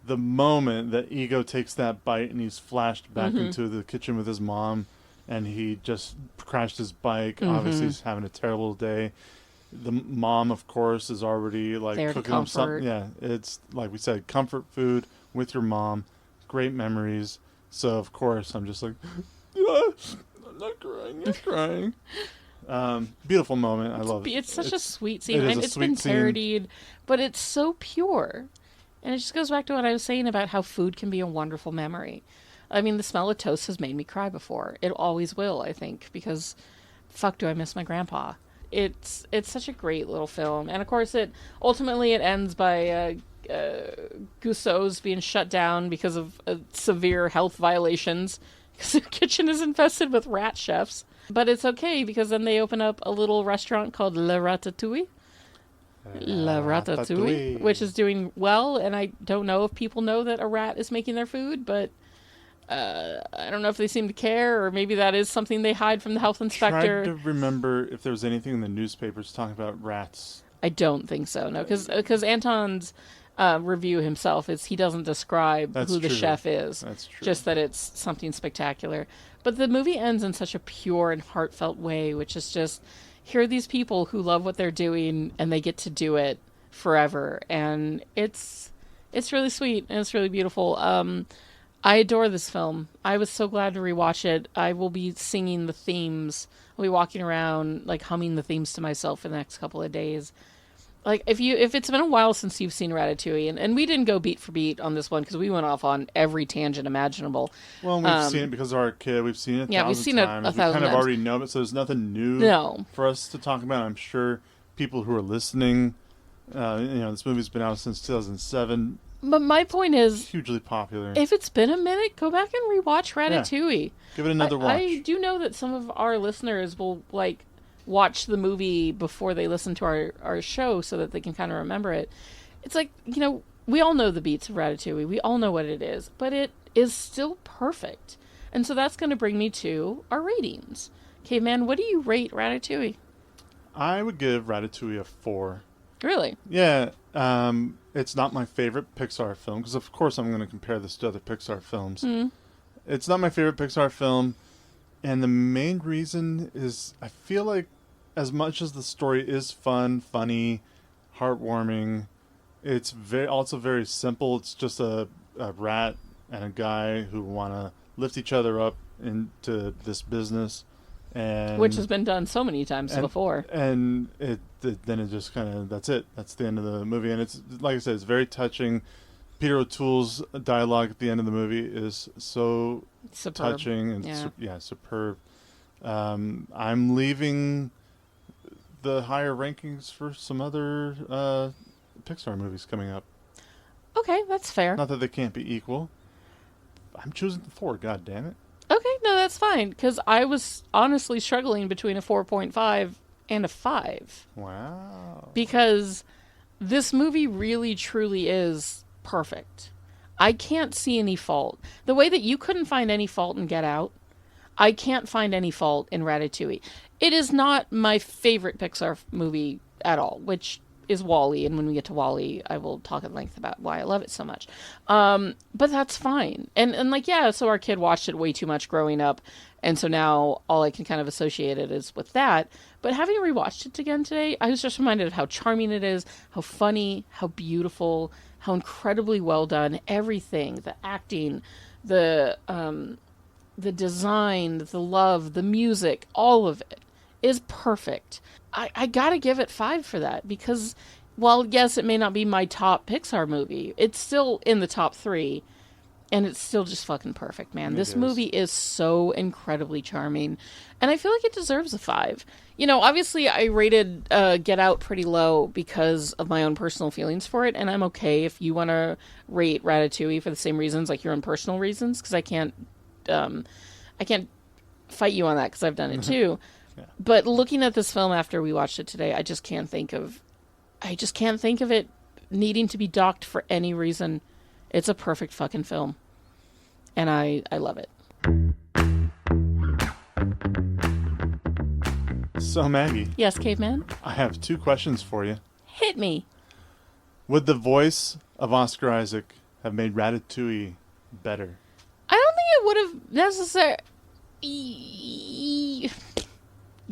the moment that Ego takes that bite and he's flashed back into the kitchen with his mom, and he just crashed his bike. Obviously, he's having a terrible day. The mom, of course, is already like there cooking him something. Yeah, it's like we said, comfort food with your mom. Great memories. So of course, I'm just like, I'm not crying. You're crying. Beautiful moment. I love it. It's such a sweet scene. It's been parodied, but it's so pure. And it just goes back to what I was saying about how food can be a wonderful memory. I mean, the smell of toast has made me cry before. It always will, I think, because fuck do I miss my grandpa. It's such a great little film. And of course, it ends by Gousseau's being shut down because of severe health violations, because their kitchen is infested with rat chefs. But it's okay, because then they open up a little restaurant called Le Ratatouille. Which is doing well, and I don't know if people know that a rat is making their food, but I don't know if they seem to care, or maybe that is something they hide from the health inspector. I tried to remember if there was anything in the newspapers talking about rats. I don't think so, no, because Anton's review himself is he doesn't describe who the chef is. That's true. Just that it's something spectacular. But the movie ends in such a pure and heartfelt way, which is just, here are these people who love what they're doing, and they get to do it forever. And it's really sweet, and it's really beautiful. I adore this film. I was so glad to rewatch it. I will be singing the themes. I'll be walking around, like, humming the themes to myself for the next couple of days. Like, if it's been a while since you've seen Ratatouille, and we didn't go beat for beat on this one because we went off on every tangent imaginable. Well, we've seen it because of our kid. We've seen it we've seen it 1,000 times. We kind of already know it, so there's nothing new for us to talk about. I'm sure people who are listening, this movie's been out since 2007. But my point is, hugely popular. If it's been a minute, go back and rewatch Ratatouille. Yeah. Give it another watch. I do know that some of our listeners will, like, watch the movie before they listen to our show so that they can kind of remember it. It's like, we all know the beats of Ratatouille. We all know what it is. But it is still perfect. And so that's going to bring me to our ratings. Caveman, what do you rate Ratatouille? I would give Ratatouille a 4. Really? Yeah. It's not my favorite Pixar film, because of course I'm going to compare this to other Pixar films. It's not my favorite Pixar film, and the main reason is I feel like as much as the story is fun, funny, heartwarming, it's also very simple. It's just a rat and a guy who want to lift each other up into this business. Which has been done so many times before. And then it just kind of, that's it. That's the end of the movie. And it's, like I said, it's very touching. Peter O'Toole's dialogue at the end of the movie is so Superb. touching and Yeah. superb. I'm leaving the higher rankings for some other Pixar movies coming up. Okay, that's fair. Not that they can't be equal. I'm choosing Thor, god damn it. Okay, no, that's fine, because I was honestly struggling between a 4.5 and a 5. Wow. Because this movie really, truly is perfect. I can't see any fault. The way that you couldn't find any fault in Get Out, I can't find any fault in Ratatouille. It is not my favorite Pixar movie at all, which is WALL-E, and when we get to WALL-E, I will talk at length about why I love it so much. But that's fine. And like, yeah, so our kid watched it way too much growing up, and so now all I can kind of associate it is with that. But having rewatched it again today, I was just reminded of how charming it is, how funny, how beautiful, how incredibly well done, everything, the acting, the design, the love, the music, all of it is perfect. I gotta give it 5 for that, because while, yes, it may not be my top Pixar movie, it's still in the top 3, and it's still just fucking perfect, man. This movie is so incredibly charming, and I feel like it deserves a 5. You know, obviously I rated Get Out pretty low because of my own personal feelings for it, and I'm okay if you want to rate Ratatouille for the same reasons, like your own personal reasons, because I can't fight you on that, because I've done it too. Yeah. But looking at this film after we watched it today, I just can't think of it needing to be docked for any reason. It's a perfect fucking film, and I love it. So Maggie. Yes, Caveman? I have 2 questions for you. Hit me. Would the voice of Oscar Isaac have made Ratatouille better? I don't think it would have necessarily...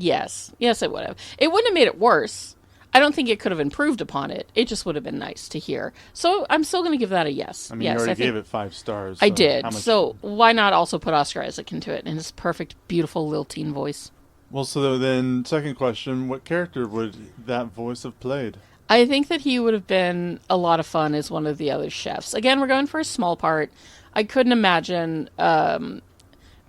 Yes, it would have. It wouldn't have made it worse. I don't think it could have improved upon it. It just would have been nice to hear. So I'm still going to give that a yes. I mean, yes, you already gave it 5 stars. I did. So why not also put Oscar Isaac into it in his perfect, beautiful lilting voice? Well, so then, second question, what character would that voice have played? I think that he would have been a lot of fun as one of the other chefs. Again, we're going for a small part. I couldn't imagine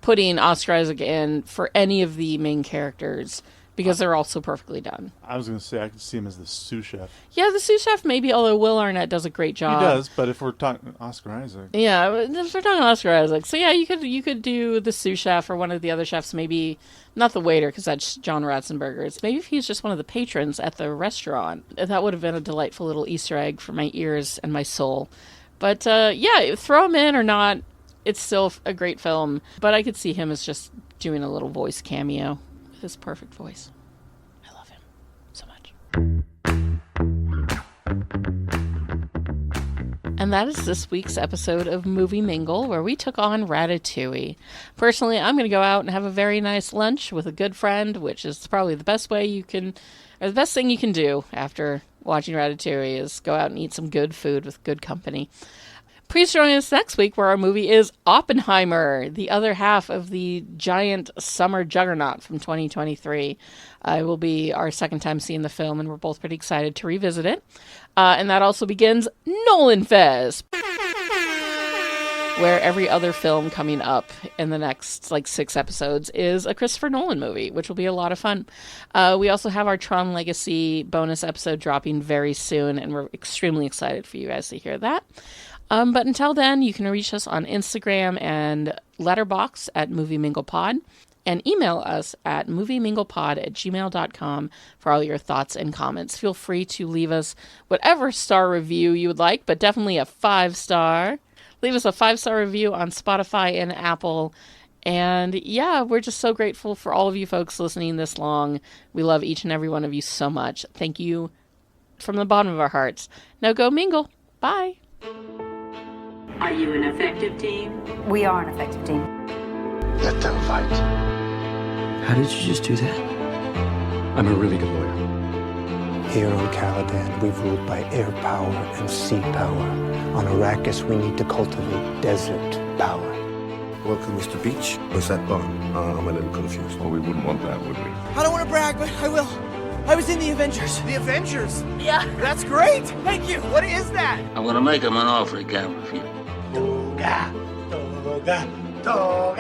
putting Oscar Isaac in for any of the main characters, because they're all so perfectly done. I was going to say I could see him as the sous chef. Yeah, the sous chef maybe, although Will Arnett does a great job. He does, but if we're talking Oscar Isaac. Yeah, if we're talking Oscar Isaac. So yeah, you could do the sous chef or one of the other chefs, maybe not the waiter, because that's John Ratzenberger's. Maybe if he's just one of the patrons at the restaurant. That would have been a delightful little Easter egg for my ears and my soul. But yeah, throw him in or not, it's still a great film. But I could see him as just doing a little voice cameo with his perfect voice. I love him so much. And that is this week's episode of Movie Mingle, where we took on Ratatouille. Personally, I'm going to go out and have a very nice lunch with a good friend, which is probably the best way you can, or the best thing you can do after watching Ratatouille, is go out and eat some good food with good company. Please join us next week, where our movie is Oppenheimer, the other half of the giant summer juggernaut from 2023. It will be our second time seeing the film, and we're both pretty excited to revisit it. And that also begins Nolan Fest, where every other film coming up in the next 6 episodes is a Christopher Nolan movie, which will be a lot of fun. We also have our Tron Legacy bonus episode dropping very soon, and we're extremely excited for you guys to hear that. But until then, you can reach us on Instagram and Letterboxd at movieminglepod, and email us at movieminglepod@gmail.com for all your thoughts and comments. Feel free to leave us whatever star review you would like, but definitely a 5-star. Leave us a 5-star review on Spotify and Apple. And yeah, we're just so grateful for all of you folks listening this long. We love each and every one of you so much. Thank you from the bottom of our hearts. Now go mingle. Bye. Are you an effective team? We are an effective team. Let them fight. How did you just do that? I'm a really good lawyer. Here on Caladan, we've ruled by air power and sea power. On Arrakis, we need to cultivate desert power. Welcome, Mr. Beach. What's that bar? I'm a little confused. Well, we wouldn't want that, would we? I don't want to brag, but I will. I was in the Avengers. The Avengers? Yeah. That's great. Thank you. What is that? I'm gonna make him an offer he can't refuse. Toga, toga, toga.